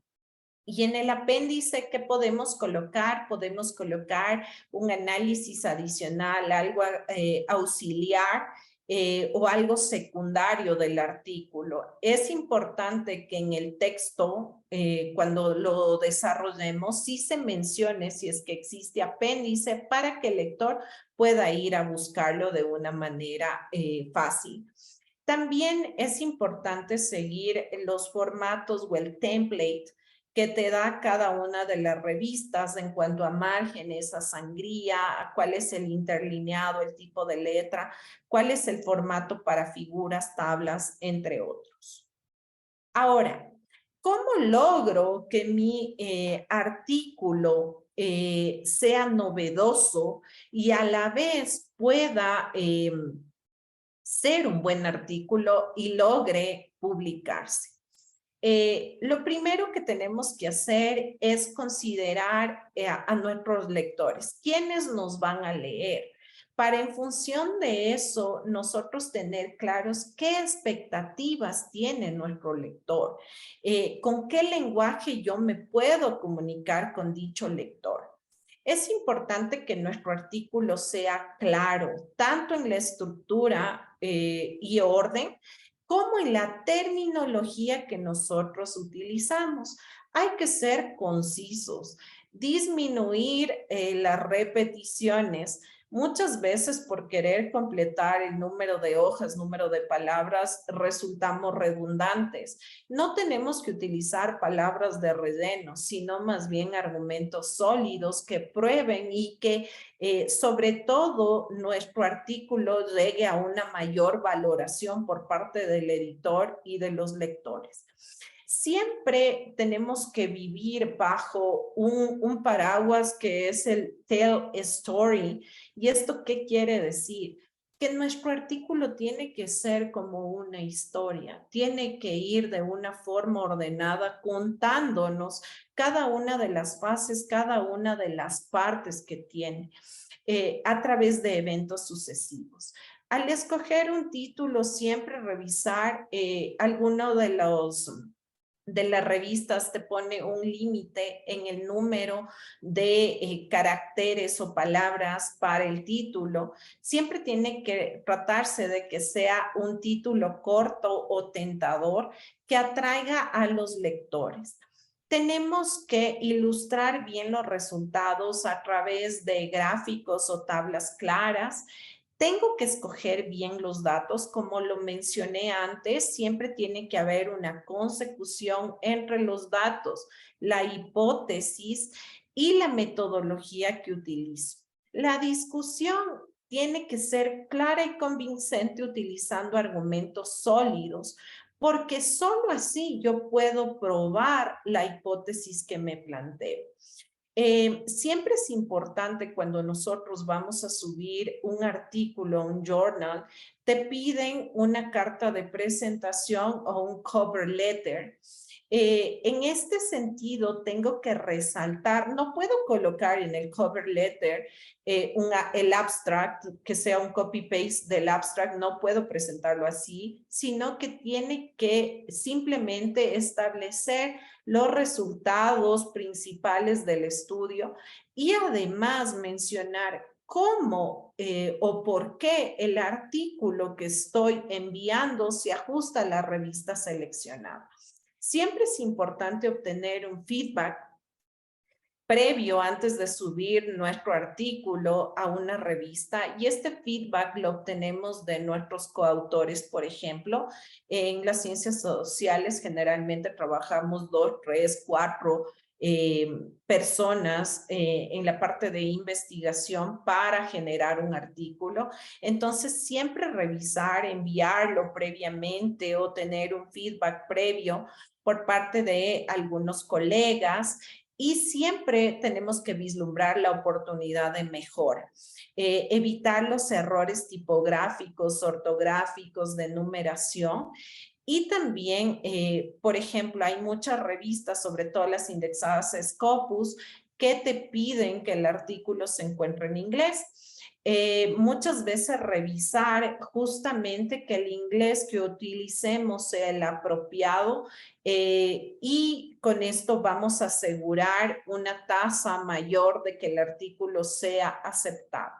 Y en el apéndice, ¿qué podemos colocar? Podemos colocar un análisis adicional, algo auxiliar o algo secundario del artículo. Es importante que en el texto, cuando lo desarrollemos, sí se mencione si es que existe apéndice para que el lector pueda ir a buscarlo de una manera fácil. También es importante seguir los formatos o el template que te da cada una de las revistas en cuanto a márgenes, a sangría, a cuál es el interlineado, el tipo de letra, cuál es el formato para figuras, tablas, entre otros. Ahora, ¿cómo logro que mi artículo sea novedoso y a la vez pueda ser un buen artículo y logre publicarse? Lo primero que tenemos que hacer es considerar a nuestros lectores, quiénes nos van a leer, para en función de eso nosotros tener claros qué expectativas tiene nuestro lector, con qué lenguaje yo me puedo comunicar con dicho lector. Es importante que nuestro artículo sea claro, tanto en la estructura y orden, como en la terminología que nosotros utilizamos. Hay que ser concisos, disminuir las repeticiones. Muchas veces por querer completar el número de hojas, número de palabras, resultamos redundantes. No tenemos que utilizar palabras de relleno, sino más bien argumentos sólidos que prueben y que sobre todo nuestro artículo llegue a una mayor valoración por parte del editor y de los lectores. Siempre tenemos que vivir bajo un paraguas que es el tell a story. ¿Y esto qué quiere decir? Que nuestro artículo tiene que ser como una historia, tiene que ir de una forma ordenada contándonos cada una de las fases, cada una de las partes que tiene a través de eventos sucesivos. Al escoger un título, siempre revisar alguno de las revistas te pone un límite en el número de caracteres o palabras para el título. Siempre tiene que tratarse de que sea un título corto o tentador que atraiga a los lectores. Tenemos que ilustrar bien los resultados a través de gráficos o tablas claras. Tengo que escoger bien los datos, como lo mencioné antes, siempre tiene que haber una consecución entre los datos, la hipótesis y la metodología que utilizo. La discusión tiene que ser clara y convincente utilizando argumentos sólidos, porque solo así yo puedo probar la hipótesis que me planteo. Siempre es importante cuando nosotros vamos a subir un artículo, un journal, te piden una carta de presentación o un cover letter. En este sentido, tengo que resaltar, no puedo colocar en el cover letter el abstract, que sea un copy-paste del abstract, no puedo presentarlo así, sino que tiene que simplemente establecer los resultados principales del estudio y además mencionar cómo o por qué el artículo que estoy enviando se ajusta a la revista seleccionada. Siempre es importante obtener un feedback previo antes de subir nuestro artículo a una revista y este feedback lo obtenemos de nuestros coautores, por ejemplo. En las ciencias sociales generalmente trabajamos 2, 3, 4 personas en la parte de investigación para generar un artículo. Entonces, siempre revisar, enviarlo previamente o tener un feedback previo por parte de algunos colegas y siempre tenemos que vislumbrar la oportunidad de mejora. Evitar los errores tipográficos, ortográficos, de numeración. Y también, por ejemplo, hay muchas revistas, sobre todo las indexadas Scopus, que te piden que el artículo se encuentre en inglés. Muchas veces revisar justamente que el inglés que utilicemos sea el apropiado y con esto vamos a asegurar una tasa mayor de que el artículo sea aceptado.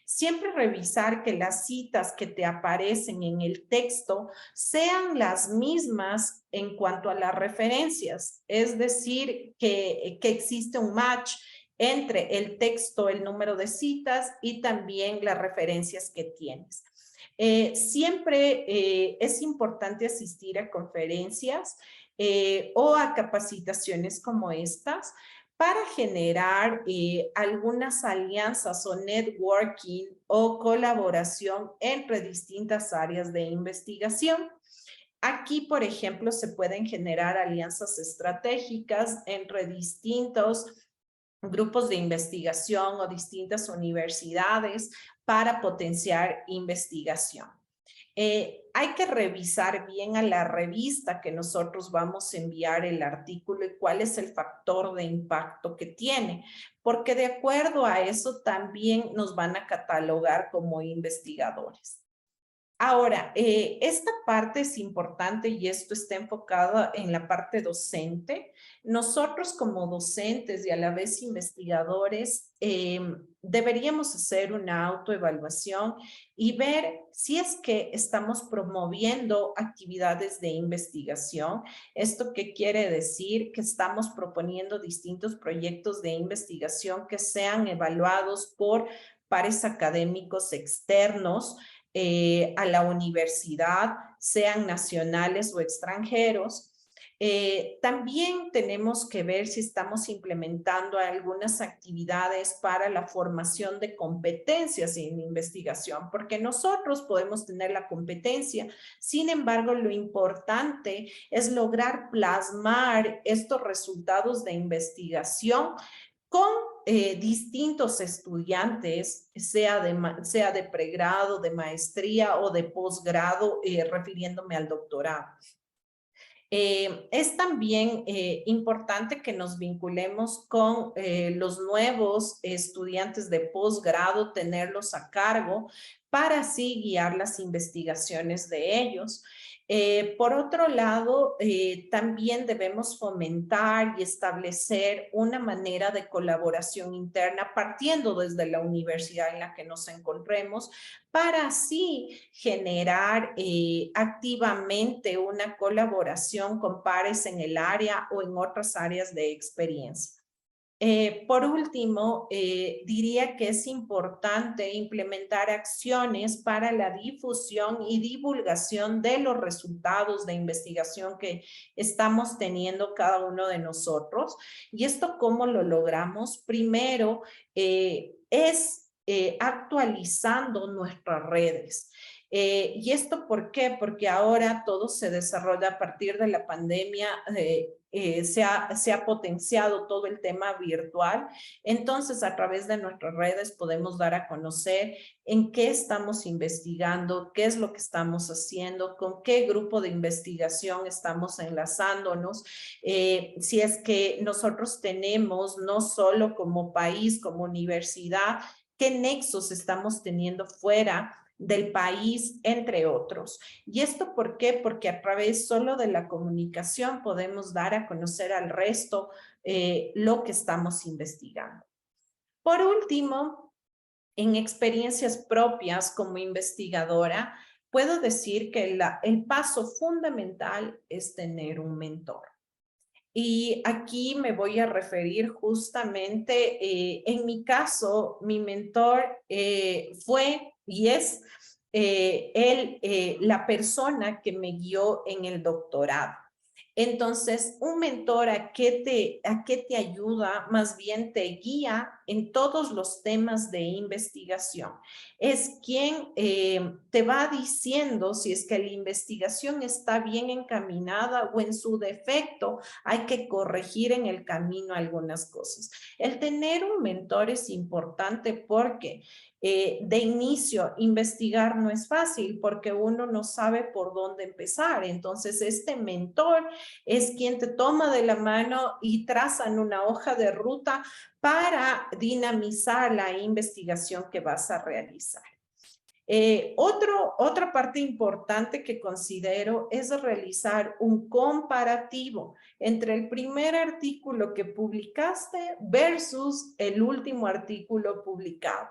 Siempre revisar que las citas que te aparecen en el texto sean las mismas en cuanto a las referencias, es decir, que existe un match entre el texto, el número de citas y también las referencias que tienes. Siempre es importante asistir a conferencias o a capacitaciones como estas para generar algunas alianzas o networking o colaboración entre distintas áreas de investigación. Aquí, por ejemplo, se pueden generar alianzas estratégicas entre distintos grupos de investigación o distintas universidades para potenciar investigación. Hay que revisar bien a la revista que nosotros vamos a enviar el artículo y cuál es el factor de impacto que tiene, porque de acuerdo a eso también nos van a catalogar como investigadores. Ahora, esta parte es importante y esto está enfocado en la parte docente. Nosotros como docentes y a la vez investigadores deberíamos hacer una autoevaluación y ver si es que estamos promoviendo actividades de investigación. ¿Esto qué quiere decir? Que estamos proponiendo distintos proyectos de investigación que sean evaluados por pares académicos externos a la universidad, sean nacionales o extranjeros. También tenemos que ver si estamos implementando algunas actividades para la formación de competencias en investigación, porque nosotros podemos tener la competencia, sin embargo, lo importante es lograr plasmar estos resultados de investigación con distintos estudiantes, sea de pregrado, de maestría o de posgrado, refiriéndome al doctorado. Es también importante que nos vinculemos con los nuevos estudiantes de posgrado, tenerlos a cargo para así guiar las investigaciones de ellos. Por otro lado, también debemos fomentar y establecer una manera de colaboración interna partiendo desde la universidad en la que nos encontremos para así generar activamente una colaboración con pares en el área o en otras áreas de experiencia. Por último, diría que es importante implementar acciones para la difusión y divulgación de los resultados de investigación que estamos teniendo cada uno de nosotros. ¿Y esto cómo lo logramos? Primero, es actualizando nuestras redes. ¿Y esto por qué? Porque ahora todo se desarrolla a partir de la pandemia, se ha potenciado todo el tema virtual. Entonces, a través de nuestras redes podemos dar a conocer en qué estamos investigando, qué es lo que estamos haciendo, con qué grupo de investigación estamos enlazándonos, si es que nosotros tenemos, no solo como país, como universidad, qué nexos estamos teniendo fuera del país, entre otros. ¿Y esto por qué? Porque a través solo de la comunicación podemos dar a conocer al resto lo que estamos investigando. Por último, en experiencias propias como investigadora, puedo decir que el paso fundamental es tener un mentor. Y aquí me voy a referir justamente, en mi caso, mi mentor fue y es la persona que me guió en el doctorado. Entonces, un mentor a qué te ayuda, más bien te guía en todos los temas de investigación. Es quien te va diciendo si es que la investigación está bien encaminada o en su defecto hay que corregir en el camino algunas cosas. El tener un mentor es importante porque de inicio investigar no es fácil porque uno no sabe por dónde empezar. Entonces, este mentor es quien te toma de la mano y trazan una hoja de ruta para dinamizar la investigación que vas a realizar. Otra parte importante que considero es realizar un comparativo entre el primer artículo que publicaste versus el último artículo publicado.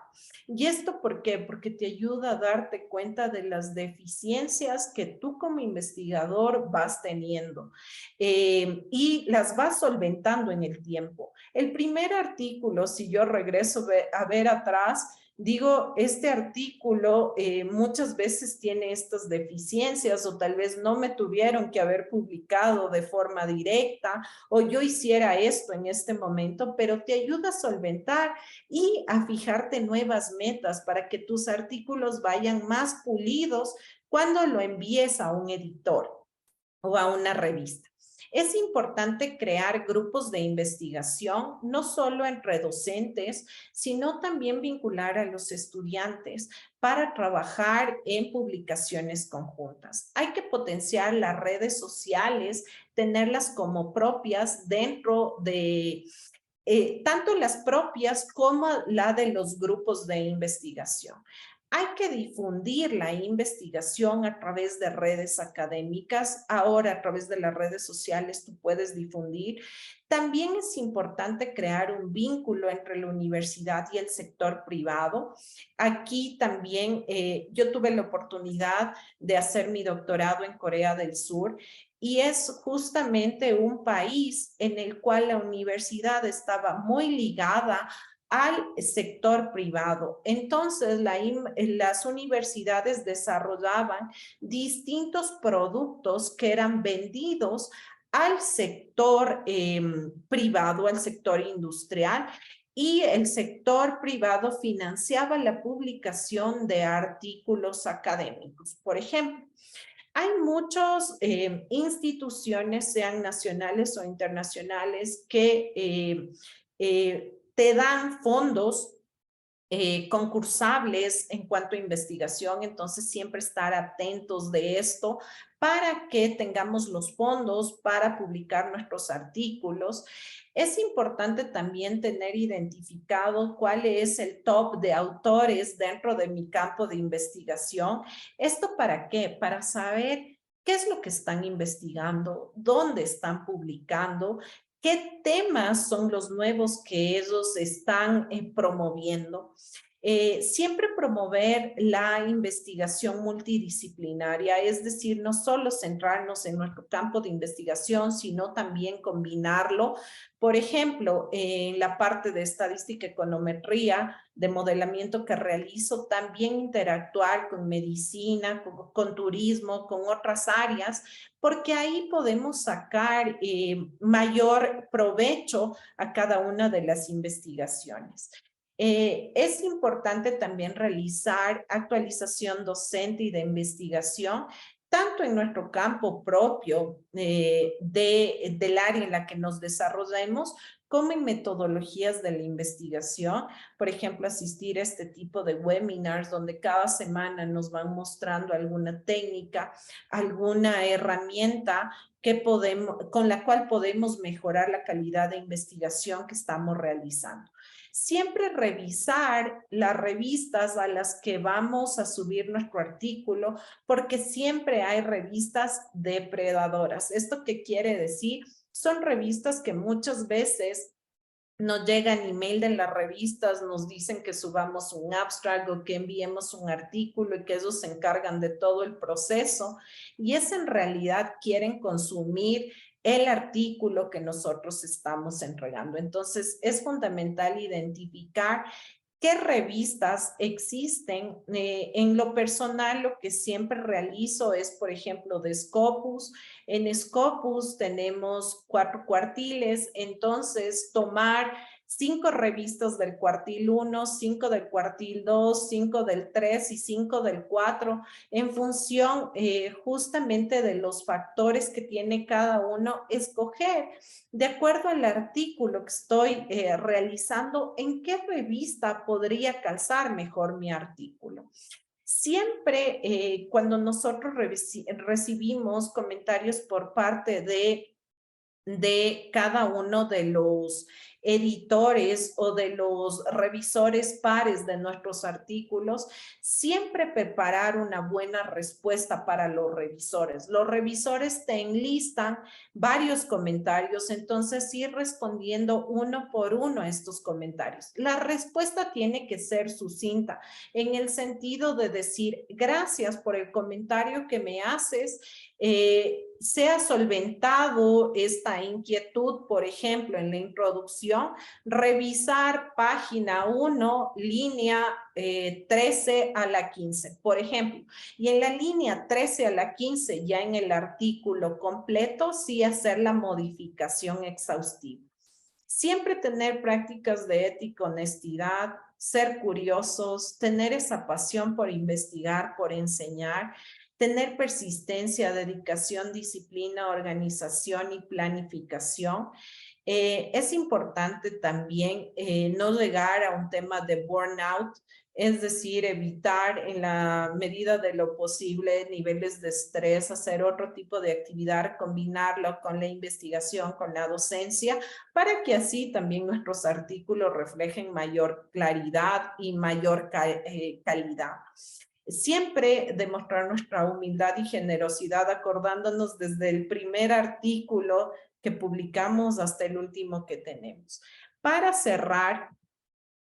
¿Y esto por qué? Porque te ayuda a darte cuenta de las deficiencias que tú como investigador vas teniendo y las vas solventando en el tiempo. El primer artículo, si yo regreso a ver atrás, digo, este artículo muchas veces tiene estas deficiencias o tal vez no me tuvieron que haber publicado de forma directa o yo hiciera esto en este momento, pero te ayuda a solventar y a fijarte nuevas metas para que tus artículos vayan más pulidos cuando lo envíes a un editor o a una revista. Es importante crear grupos de investigación, no solo entre docentes, sino también vincular a los estudiantes para trabajar en publicaciones conjuntas. Hay que potenciar las redes sociales, tenerlas como propias dentro de tanto las propias como la de los grupos de investigación. Hay que difundir la investigación a través de redes académicas. Ahora, a través de las redes sociales, tú puedes difundir. También es importante crear un vínculo entre la universidad y el sector privado. Aquí también yo tuve la oportunidad de hacer mi doctorado en Corea del Sur y es justamente un país en el cual la universidad estaba muy ligada al sector privado. Entonces, las universidades desarrollaban distintos productos que eran vendidos al sector privado, al sector industrial, y el sector privado financiaba la publicación de artículos académicos. Por ejemplo, hay muchas instituciones, sean nacionales o internacionales, que te dan fondos concursables en cuanto a investigación, entonces siempre estar atentos de esto para que tengamos los fondos para publicar nuestros artículos. Es importante también tener identificado cuál es el top de autores dentro de mi campo de investigación. ¿Esto para qué? Para saber qué es lo que están investigando, dónde están publicando, qué temas son los nuevos que ellos están promoviendo. Siempre promover la investigación multidisciplinaria, es decir, no solo centrarnos en nuestro campo de investigación, sino también combinarlo. Por ejemplo, en la parte de estadística, econometría, de modelamiento que realizo, también interactuar con medicina, con turismo, con otras áreas, porque ahí podemos sacar mayor provecho a cada una de las investigaciones. Es importante también realizar actualización docente y de investigación, tanto en nuestro campo propio del área en la que nos desarrollemos, como en metodologías de la investigación. Por ejemplo, asistir a este tipo de webinars donde cada semana nos van mostrando alguna técnica, alguna herramienta con la cual podemos mejorar la calidad de investigación que estamos realizando. Siempre revisar las revistas a las que vamos a subir nuestro artículo, porque siempre hay revistas depredadoras. ¿Esto qué quiere decir? Son revistas que muchas veces nos llegan email de las revistas, nos dicen que subamos un abstract o que enviemos un artículo y que ellos se encargan de todo el proceso. Y es en realidad quieren consumir el artículo que nosotros estamos entregando. Entonces, es fundamental identificar qué revistas existen. En lo personal, lo que siempre realizo es, por ejemplo, de Scopus. En Scopus tenemos 4 cuartiles, entonces tomar 5 revistas del cuartil 1, 5 del cuartil 2, 5 del 3 y 5 del 4, en función justamente de los factores que tiene cada uno, escoger de acuerdo al artículo que estoy realizando, en qué revista podría calzar mejor mi artículo. Siempre cuando nosotros recibimos comentarios por parte de cada uno de los editores o de los revisores pares de nuestros artículos, siempre preparar una buena respuesta para los revisores. Los revisores te enlistan varios comentarios, entonces ir respondiendo uno por uno a estos comentarios. La respuesta tiene que ser sucinta en el sentido de decir, gracias por el comentario que me haces, se ha solventado esta inquietud, por ejemplo, en la introducción, revisar página 1, línea 13 a la 15, por ejemplo, y en la línea 13 a la 15, ya en el artículo completo, sí hacer la modificación exhaustiva. Siempre tener prácticas de ética, honestidad, ser curiosos, tener esa pasión por investigar, por enseñar, tener persistencia, dedicación, disciplina, organización y planificación. Es importante también no llegar a un tema de burnout, es decir, evitar en la medida de lo posible niveles de estrés, hacer otro tipo de actividad, combinarlo con la investigación, con la docencia, para que así también nuestros artículos reflejen mayor claridad y mayor calidad. Siempre demostrar nuestra humildad y generosidad, acordándonos desde el primer artículo que publicamos hasta el último que tenemos. Para cerrar,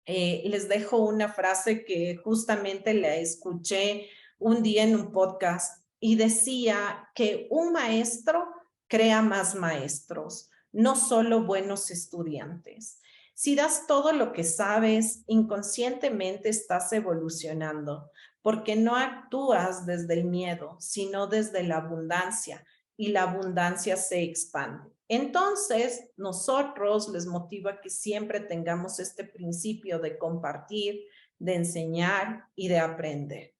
les dejo una frase que justamente la escuché un día en un podcast y decía que un maestro crea más maestros, no solo buenos estudiantes. Si das todo lo que sabes, inconscientemente estás evolucionando, porque no actúas desde el miedo, sino desde la abundancia, y la abundancia se expande. Entonces, nosotros les motiva que siempre tengamos este principio de compartir, de enseñar y de aprender.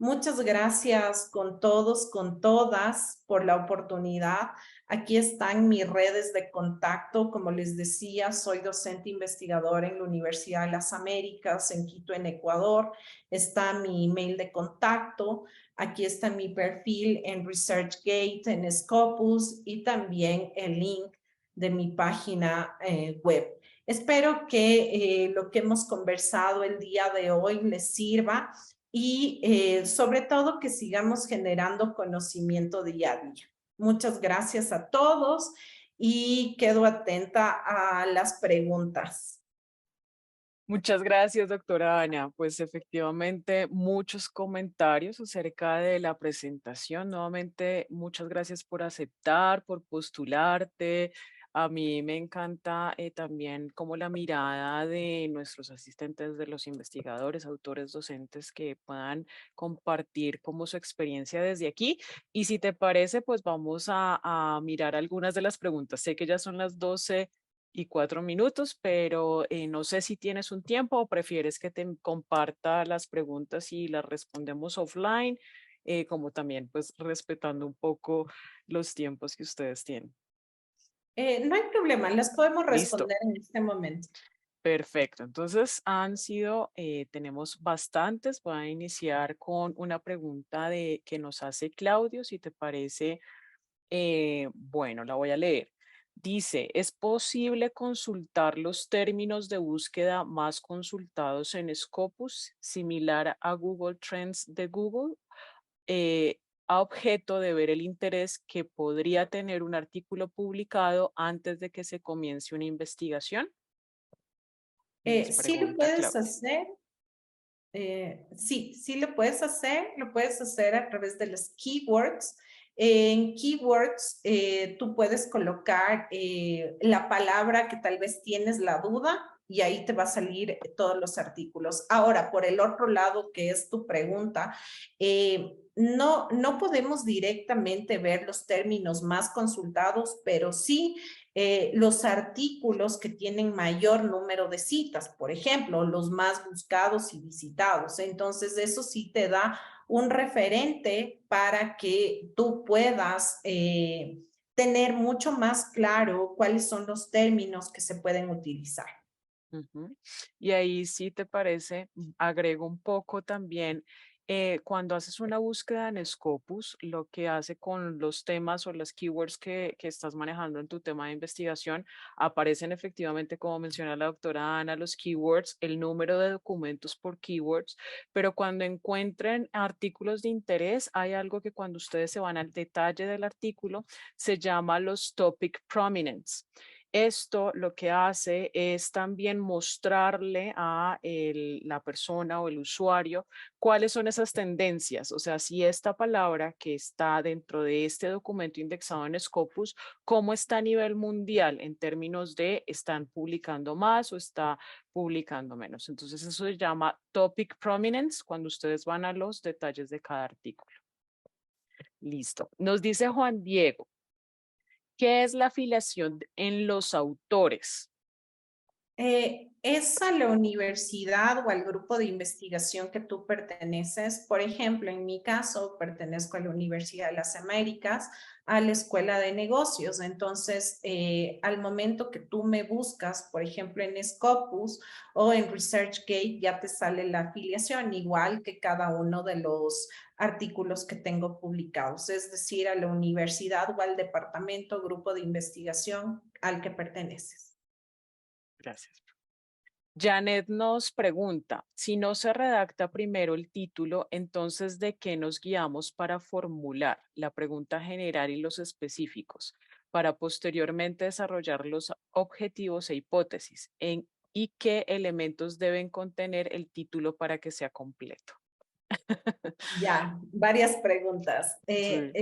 Muchas gracias con todos, con todas, por la oportunidad. Aquí están mis redes de contacto. Como les decía, soy docente investigadora en la Universidad de las Américas, en Quito, en Ecuador. Está mi email de contacto. Aquí está mi perfil en ResearchGate, en Scopus y también el link de mi página web. Espero que lo que hemos conversado el día de hoy les sirva y sobre todo que sigamos generando conocimiento día a día. Muchas gracias a todos y quedo atenta a las preguntas. Muchas gracias, doctora Ana. Pues efectivamente, muchos comentarios acerca de la presentación. Nuevamente, muchas gracias por aceptar, por postularte. A mí me encanta también como la mirada de nuestros asistentes, de los investigadores, autores, docentes que puedan compartir como su experiencia desde aquí. Y si te parece, pues vamos a mirar algunas de las preguntas. Sé que ya son las 12 y 4 minutos, pero no sé si tienes un tiempo o prefieres que te comparta las preguntas y las respondemos offline, como también pues respetando un poco los tiempos que ustedes tienen. No hay problema, las podemos Listo, responder en este momento. perfecto. Entonces tenemos bastantes. Voy a iniciar con una pregunta que nos hace Claudio, si te parece. Bueno, la voy a leer. Dice, ¿es posible consultar los términos de búsqueda más consultados en Scopus, similar a Google Trends de Google, eh, a objeto de ver el interés que podría tener un artículo publicado antes de que se comience una investigación? Nos Sí lo pregunta puedes Claudia. hacer. Sí, sí lo puedes hacer a través de las keywords. En keywords, tú puedes colocar la palabra que tal vez tienes la duda y ahí te va a salir todos los artículos. Ahora, por el otro lado, que es tu pregunta, no podemos directamente ver los términos más consultados, pero sí los artículos que tienen mayor número de citas, por ejemplo, los más buscados y visitados. Entonces, eso sí te da un referente para que tú puedas tener mucho más claro cuáles son los términos que se pueden utilizar. Ujú. Y ahí sí te parece, agrego un poco también, cuando haces una búsqueda en Scopus, lo que hace con los temas o las keywords que estás manejando en tu tema de investigación, aparecen efectivamente, como menciona la doctora Ana, los keywords, el número de documentos por keywords, pero cuando encuentren artículos de interés, hay algo que cuando ustedes se van al detalle del artículo, se llama los topic prominence. Esto lo que hace es también mostrarle a la persona o el usuario cuáles son esas tendencias. O sea, si esta palabra que está dentro de este documento indexado en Scopus, cómo está a nivel mundial en términos de están publicando más o está publicando menos. Entonces, eso se llama topic prominence cuando ustedes van a los detalles de cada artículo. Listo. Nos dice Juan Diego. ¿Qué es la afiliación en los autores? Es a la universidad o al grupo de investigación que tú perteneces. Por ejemplo, en mi caso, pertenezco a la Universidad de las Américas, a la Escuela de Negocios. Entonces, al momento que tú me buscas, por ejemplo, en Scopus o en ResearchGate, ya te sale la afiliación, igual que cada uno de los artículos que tengo publicados, es decir, a la universidad o al departamento, grupo de investigación al que perteneces. Gracias. Janet nos pregunta, si no se redacta primero el título, entonces ¿de qué nos guiamos para formular la pregunta general y los específicos, para posteriormente desarrollar los objetivos e hipótesis? ¿Y qué elementos deben contener el título para que sea completo? Ya, varias preguntas. Sí.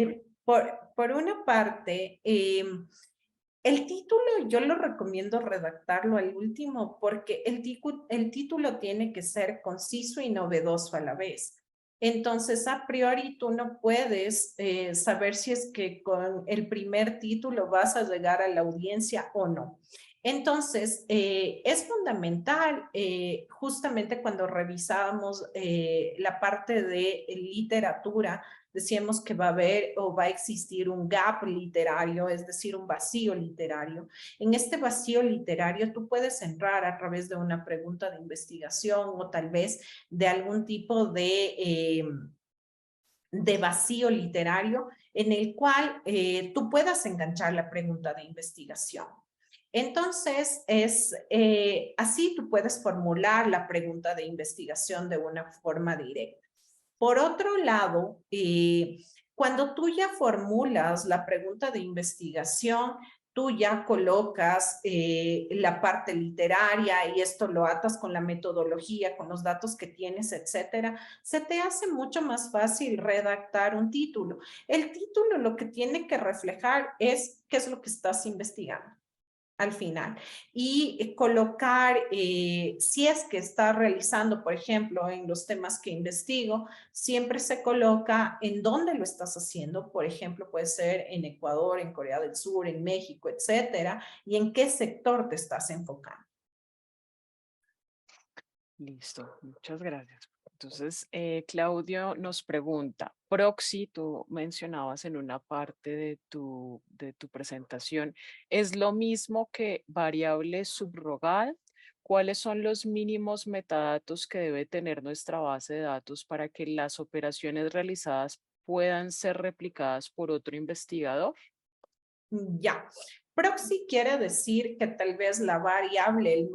Por una parte, el título yo lo recomiendo redactarlo al último porque el título tiene que ser conciso y novedoso a la vez. Entonces, a priori, tú no puedes saber si es que con el primer título vas a llegar a la audiencia o no. Entonces, es fundamental, justamente cuando revisábamos la parte de literatura, decíamos que va a haber o va a existir un gap literario, es decir, un vacío literario. En este vacío literario tú puedes entrar a través de una pregunta de investigación o tal vez de algún tipo de vacío literario en el cual tú puedas enganchar la pregunta de investigación. Entonces, así tú puedes formular la pregunta de investigación de una forma directa. Por otro lado, cuando tú ya formulas la pregunta de investigación, tú ya colocas la parte literaria y esto lo atas con la metodología, con los datos que tienes, etcétera, se te hace mucho más fácil redactar un título. El título lo que tiene que reflejar es qué es lo que estás investigando. al final. Y colocar, si es que está realizando, por ejemplo, en los temas que investigo, siempre se coloca en dónde lo estás haciendo. Por ejemplo, puede ser en Ecuador, en Corea del Sur, en México, etcétera, y en qué sector te estás enfocando. Listo, muchas gracias. Entonces, Claudio nos pregunta, proxy, tú mencionabas en una parte de tu presentación, ¿es lo mismo que variable subrogada? ¿Cuáles son los mínimos metadatos que debe tener nuestra base de datos para que las operaciones realizadas puedan ser replicadas por otro investigador? Ya. Proxy quiere decir que tal vez la variable,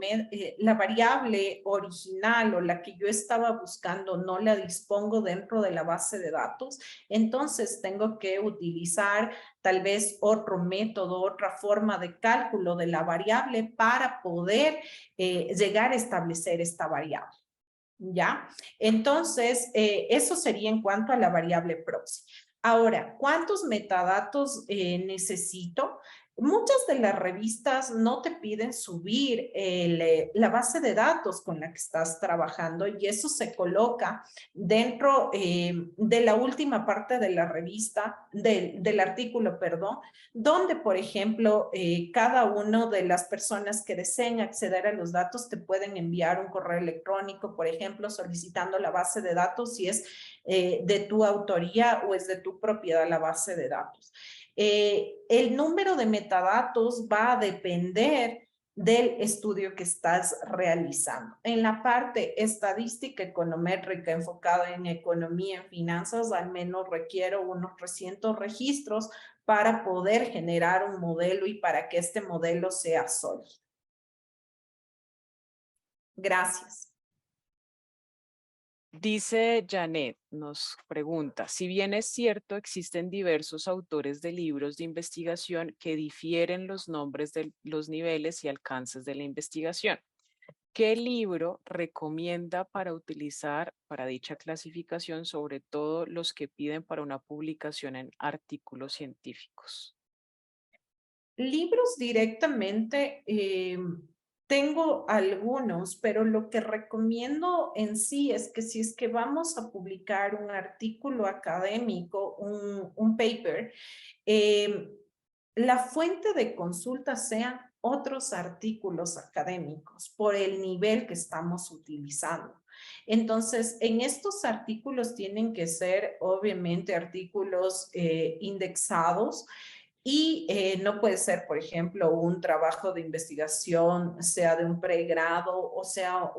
la variable original o la que yo estaba buscando no la dispongo dentro de la base de datos, entonces tengo que utilizar tal vez otro método, otra forma de cálculo de la variable para poder llegar a establecer esta variable. ¿Ya? Entonces, eso sería en cuanto a la variable proxy. Ahora, ¿cuántos metadatos necesito? Muchas de las revistas no te piden subir la base de datos con la que estás trabajando y eso se coloca dentro de la última parte de la revista, del artículo, perdón, donde, por ejemplo, cada una de las personas que deseen acceder a los datos te pueden enviar un correo electrónico, por ejemplo, solicitando la base de datos si es de tu autoría o es de tu propiedad la base de datos. El número de metadatos va a depender del estudio que estás realizando. En la parte estadística econométrica enfocada en economía, en finanzas, al menos requiero unos 300 registros para poder generar un modelo y para que este modelo sea sólido. Gracias. Dice Janet, nos pregunta, si bien es cierto, existen diversos autores de libros de investigación que difieren los nombres de los niveles y alcances de la investigación. ¿Qué libro recomienda para utilizar para dicha clasificación, sobre todo los que piden para una publicación en artículos científicos? Libros directamente, tengo algunos, pero lo que recomiendo en sí es que si es que vamos a publicar un artículo académico, un paper, eh, la fuente de consulta sean otros artículos académicos por el nivel que estamos utilizando. Entonces, en estos artículos tienen que ser, obviamente, artículos indexados y no puede ser, por ejemplo, un trabajo de investigación, sea de un pregrado o sea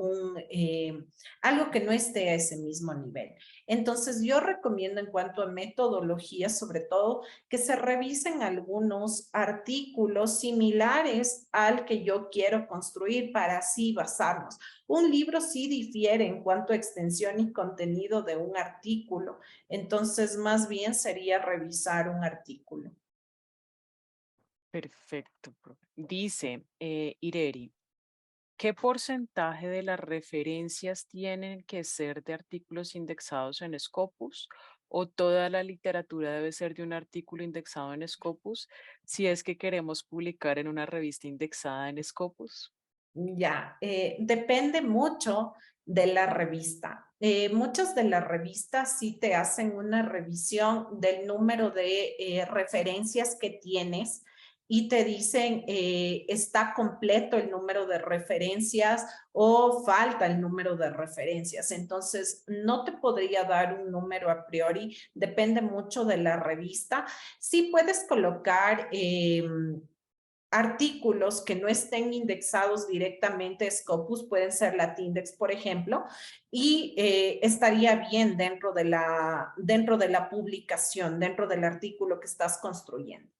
algo que no esté a ese mismo nivel. Entonces, yo recomiendo en cuanto a metodología, sobre todo, que se revisen algunos artículos similares al que yo quiero construir para así basarnos. Un libro sí difiere en cuanto a extensión y contenido de un artículo, entonces más bien sería revisar un artículo. Perfecto, profe. Dice Ireri, ¿qué porcentaje de las referencias tienen que ser de artículos indexados en Scopus? ¿O toda la literatura debe ser de un artículo indexado en Scopus si es que queremos publicar en una revista indexada en Scopus? Ya, depende mucho de la revista. Muchas de las revistas sí te hacen una revisión del número de referencias que tienes y te dicen, está completo el número de referencias o falta el número de referencias. Entonces, no te podría dar un número a priori, depende mucho de la revista. Sí puedes colocar artículos que no estén indexados directamente a Scopus, pueden ser Latindex, por ejemplo, y estaría bien dentro de la publicación, dentro del artículo que estás construyendo.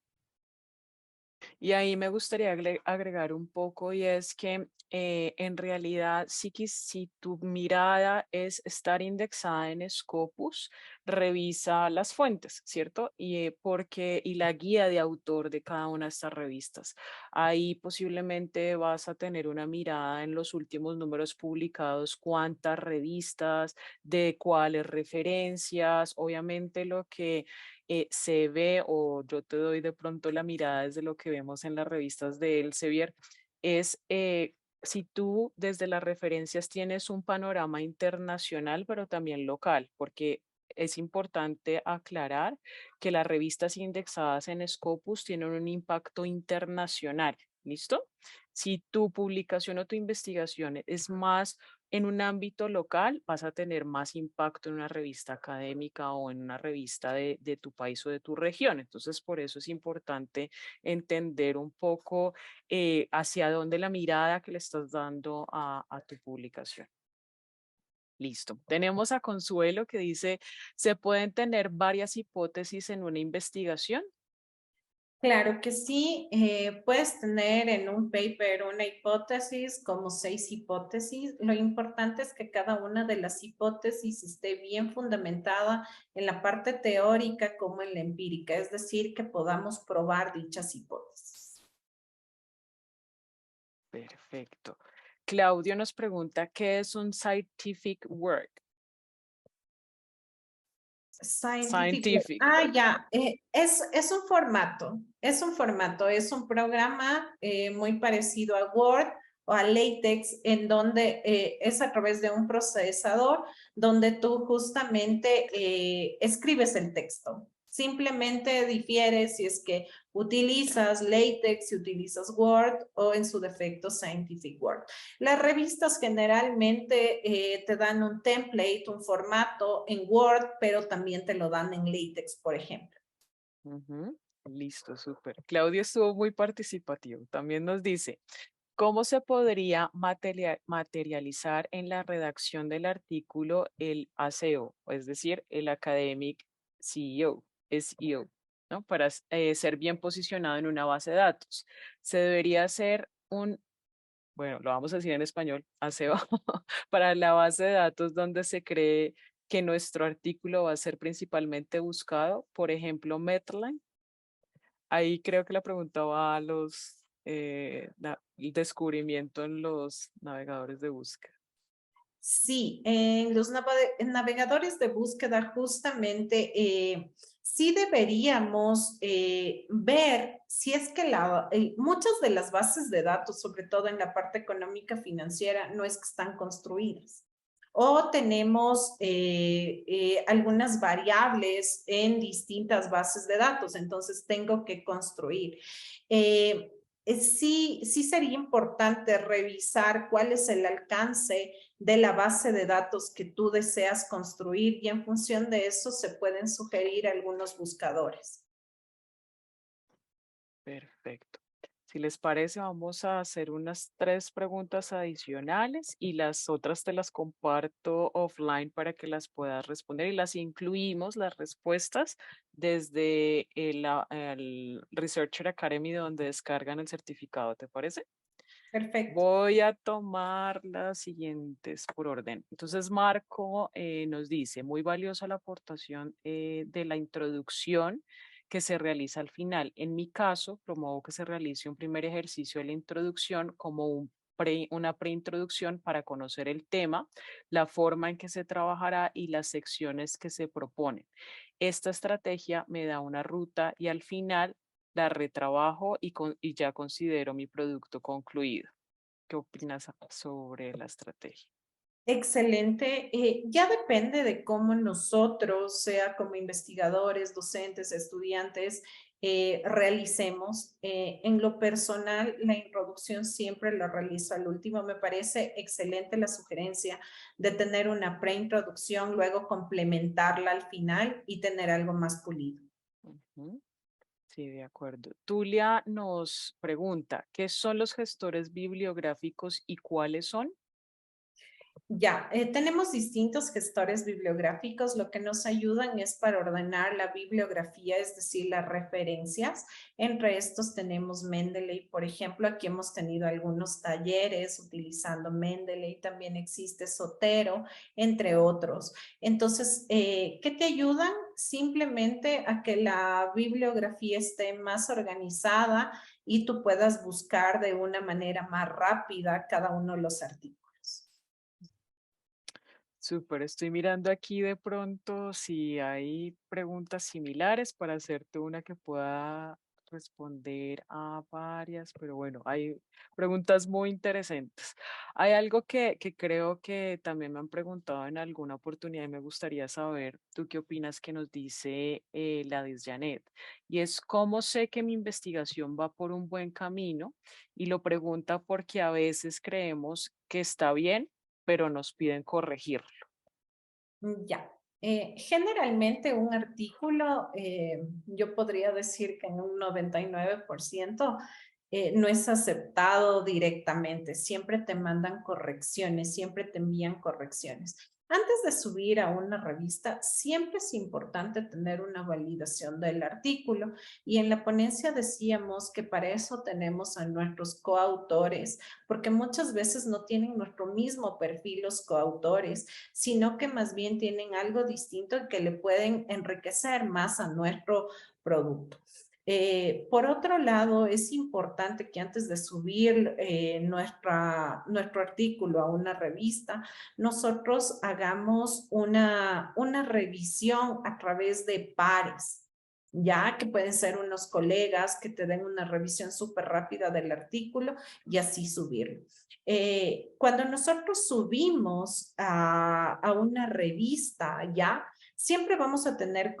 Y ahí me gustaría agregar un poco y es que en realidad si tu mirada es estar indexada en Scopus, revisa las fuentes, ¿cierto? Y la guía de autor de cada una de estas revistas. Ahí posiblemente vas a tener una mirada en los últimos números publicados, cuántas revistas, de cuáles referencias, obviamente lo que se ve, o yo te doy de pronto la mirada desde lo que vemos en las revistas de Elsevier, es si tú desde las referencias tienes un panorama internacional, pero también local, porque es importante aclarar que las revistas indexadas en Scopus tienen un impacto internacional. ¿Listo? Si tu publicación o tu investigación es más en un ámbito local, vas a tener más impacto en una revista académica o en una revista de tu país o de tu región. Entonces, por eso es importante entender un poco hacia dónde la mirada que le estás dando a tu publicación. Listo. Tenemos a Consuelo que dice, ¿se pueden tener varias hipótesis en una investigación? Claro que sí, puedes tener en un paper una hipótesis como 6 hipótesis. Lo importante es que cada una de las hipótesis esté bien fundamentada en la parte teórica como en la empírica, es decir, que podamos probar dichas hipótesis. Perfecto. Claudio nos pregunta, ¿qué es un scientific work? Scientific. Scientific Ah, work. ya. Es un formato, es un programa muy parecido a Word o a LaTeX, en donde es a través de un procesador donde tú justamente escribes el texto. Simplemente difiere si es que utilizas LaTeX, si utilizas Word o en su defecto Scientific Word. Las revistas generalmente te dan un template, un formato en Word, pero también te lo dan en LaTeX, por ejemplo. Ujú. Listo, súper. Claudio estuvo muy participativo. También nos dice, ¿cómo se podría materializar en la redacción del artículo el ASEO, es decir, el Academic CEO, SEO, ¿no? Para ser bien posicionado en una base de datos? Se debería hacer un, bueno, lo vamos a decir en español, ASEO, para la base de datos donde se cree que nuestro artículo va a ser principalmente buscado, por ejemplo, Medline. Ahí creo que la pregunta va a los el descubrimiento en los navegadores de búsqueda. Sí, en los navegadores de búsqueda justamente sí deberíamos ver si es que muchas de las bases de datos, sobre todo en la parte económica financiera, no es que están construidas. O tenemos algunas variables en distintas bases de datos, entonces tengo que construir. Eh, sí sería importante revisar cuál es el alcance de la base de datos que tú deseas construir y en función de eso se pueden sugerir algunos buscadores. Perfecto. Si les parece, vamos a hacer unas 3 preguntas adicionales y las otras te las comparto offline para que las puedas responder y las incluimos, las respuestas, desde el Researcher Academy donde descargan el certificado, ¿te parece? Perfecto. Voy a tomar las siguientes por orden. Entonces, Marco nos dice, muy valiosa la aportación de la introducción que se realiza al final. En mi caso, promuevo que se realice un primer ejercicio de la introducción como una preintroducción para conocer el tema, la forma en que se trabajará y las secciones que se proponen. Esta estrategia me da una ruta y al final la retrabajo y ya considero mi producto concluido. ¿Qué opinas sobre la estrategia? Excelente. Ya depende de cómo nosotros, sea como investigadores, docentes, estudiantes, realicemos. En lo personal, la introducción siempre la realizo al último. Me parece excelente la sugerencia de tener una preintroducción, luego complementarla al final y tener algo más pulido. Ujú. Sí, de acuerdo. Tulia nos pregunta, ¿qué son los gestores bibliográficos y cuáles son? Ya, tenemos distintos gestores bibliográficos. Lo que nos ayudan es para ordenar la bibliografía, es decir, las referencias. Entre estos tenemos Mendeley, por ejemplo. Aquí hemos tenido algunos talleres utilizando Mendeley. También existe Zotero, entre otros. Entonces, ¿qué te ayudan? Simplemente a que la bibliografía esté más organizada y tú puedas buscar de una manera más rápida cada uno de los artículos. Súper, estoy mirando aquí de pronto si hay preguntas similares para hacerte una que pueda responder a varias, pero bueno, hay preguntas muy interesantes. Hay algo que creo que también me han preguntado en alguna oportunidad y me gustaría saber, ¿tú qué opinas que nos dice la Janet? Y es cómo sé que mi investigación va por un buen camino y lo pregunta porque a veces creemos que está bien, pero nos piden corregir. Ya. Generalmente un artículo, yo podría decir que en un 99% no es aceptado directamente. Siempre te mandan correcciones, siempre te envían correcciones. Antes de subir a una revista, siempre es importante tener una validación del artículo y en la ponencia decíamos que para eso tenemos a nuestros coautores, porque muchas veces no tienen nuestro mismo perfil los coautores, sino que más bien tienen algo distinto que le pueden enriquecer más a nuestro producto. Por otro lado, es importante que antes de subir nuestro artículo a una revista, nosotros hagamos una revisión a través de pares, ya que pueden ser unos colegas que te den una revisión súper rápida del artículo y así subirlo. Cuando nosotros subimos a una revista, ya, siempre vamos a tener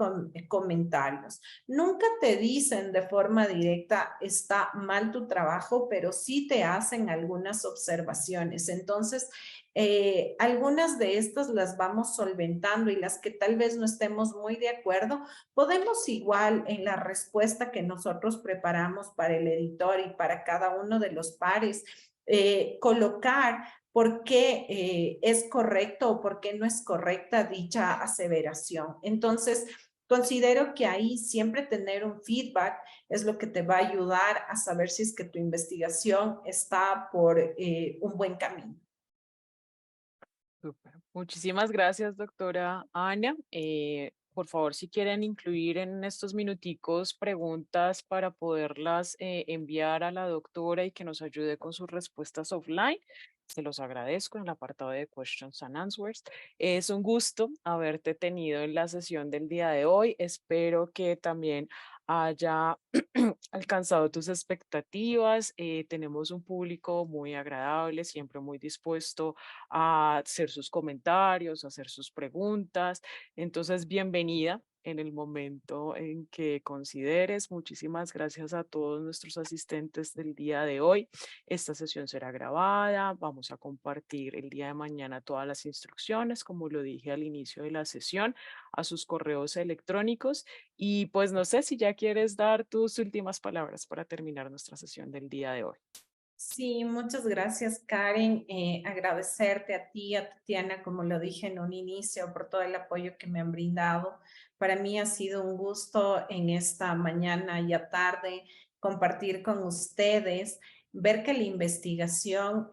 comentarios. Nunca te dicen de forma directa, está mal tu trabajo, pero sí te hacen algunas observaciones. Entonces, algunas de estas las vamos solventando y las que tal vez no estemos muy de acuerdo, podemos igual en la respuesta que nosotros preparamos para el editor y para cada uno de los pares, colocar por qué es correcto o por qué no es correcta dicha aseveración. Entonces, considero que ahí siempre tener un feedback es lo que te va a ayudar a saber si es que tu investigación está por un buen camino. Súper. Muchísimas gracias, doctora Ana. Por favor, si quieren incluir en estos minuticos preguntas para poderlas enviar a la doctora y que nos ayude con sus respuestas offline, se los agradezco en el apartado de Questions and Answers. Es un gusto haberte tenido en la sesión del día de hoy. Espero que también haya alcanzado tus expectativas. Tenemos un público muy agradable, siempre muy dispuesto a hacer sus comentarios, a hacer sus preguntas. Entonces, bienvenida en el momento en que consideres. Muchísimas gracias a todos nuestros asistentes del día de hoy. Esta sesión será grabada. Vamos a compartir el día de mañana todas las instrucciones, como lo dije al inicio de la sesión, a sus correos electrónicos. Y pues no sé si ya quieres dar tus últimas palabras para terminar nuestra sesión del día de hoy. Sí, muchas gracias, Karen. Agradecerte a ti, a Tatiana, como lo dije en un inicio, por todo el apoyo que me han brindado. Para mí ha sido un gusto en esta mañana y a tarde compartir con ustedes, ver que la investigación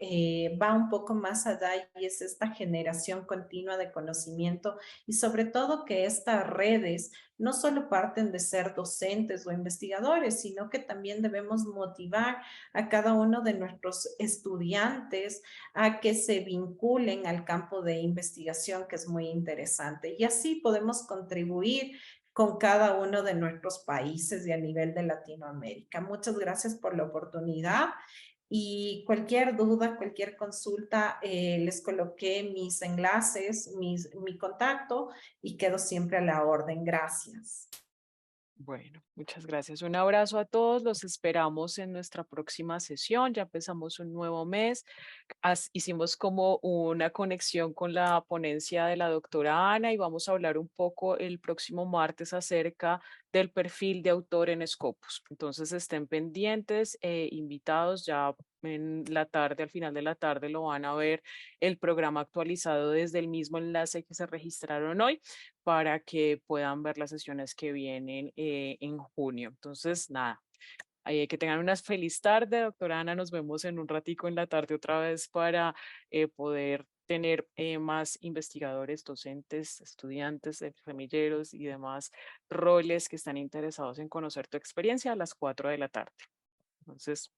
va un poco más allá y es esta generación continua de conocimiento y sobre todo que estas redes no solo parten de ser docentes o investigadores, sino que también debemos motivar a cada uno de nuestros estudiantes a que se vinculen al campo de investigación, que es muy interesante. Y así podemos contribuir con cada uno de nuestros países y a nivel de Latinoamérica. Muchas gracias por la oportunidad. Y cualquier duda, cualquier consulta, les coloqué mis enlaces, mi contacto y quedo siempre a la orden. Gracias. Bueno, muchas gracias. Un abrazo a todos. Los esperamos en nuestra próxima sesión. Ya empezamos un nuevo mes. Hicimos como una conexión con la ponencia de la doctora Ana y vamos a hablar un poco el próximo martes acerca del perfil de autor en Scopus. Entonces estén pendientes, invitados ya en la tarde, al final de la tarde lo van a ver el programa actualizado desde el mismo enlace que se registraron hoy para que puedan ver las sesiones que vienen en junio. Entonces, nada, que tengan una feliz tarde, doctora Ana. Nos vemos en un ratico en la tarde otra vez para poder tener más investigadores, docentes, estudiantes, semilleros y demás roles que están interesados en conocer tu experiencia a las 4 de la tarde. Entonces,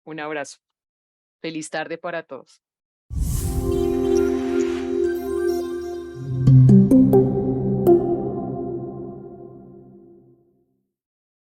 un abrazo. Feliz tarde para todos.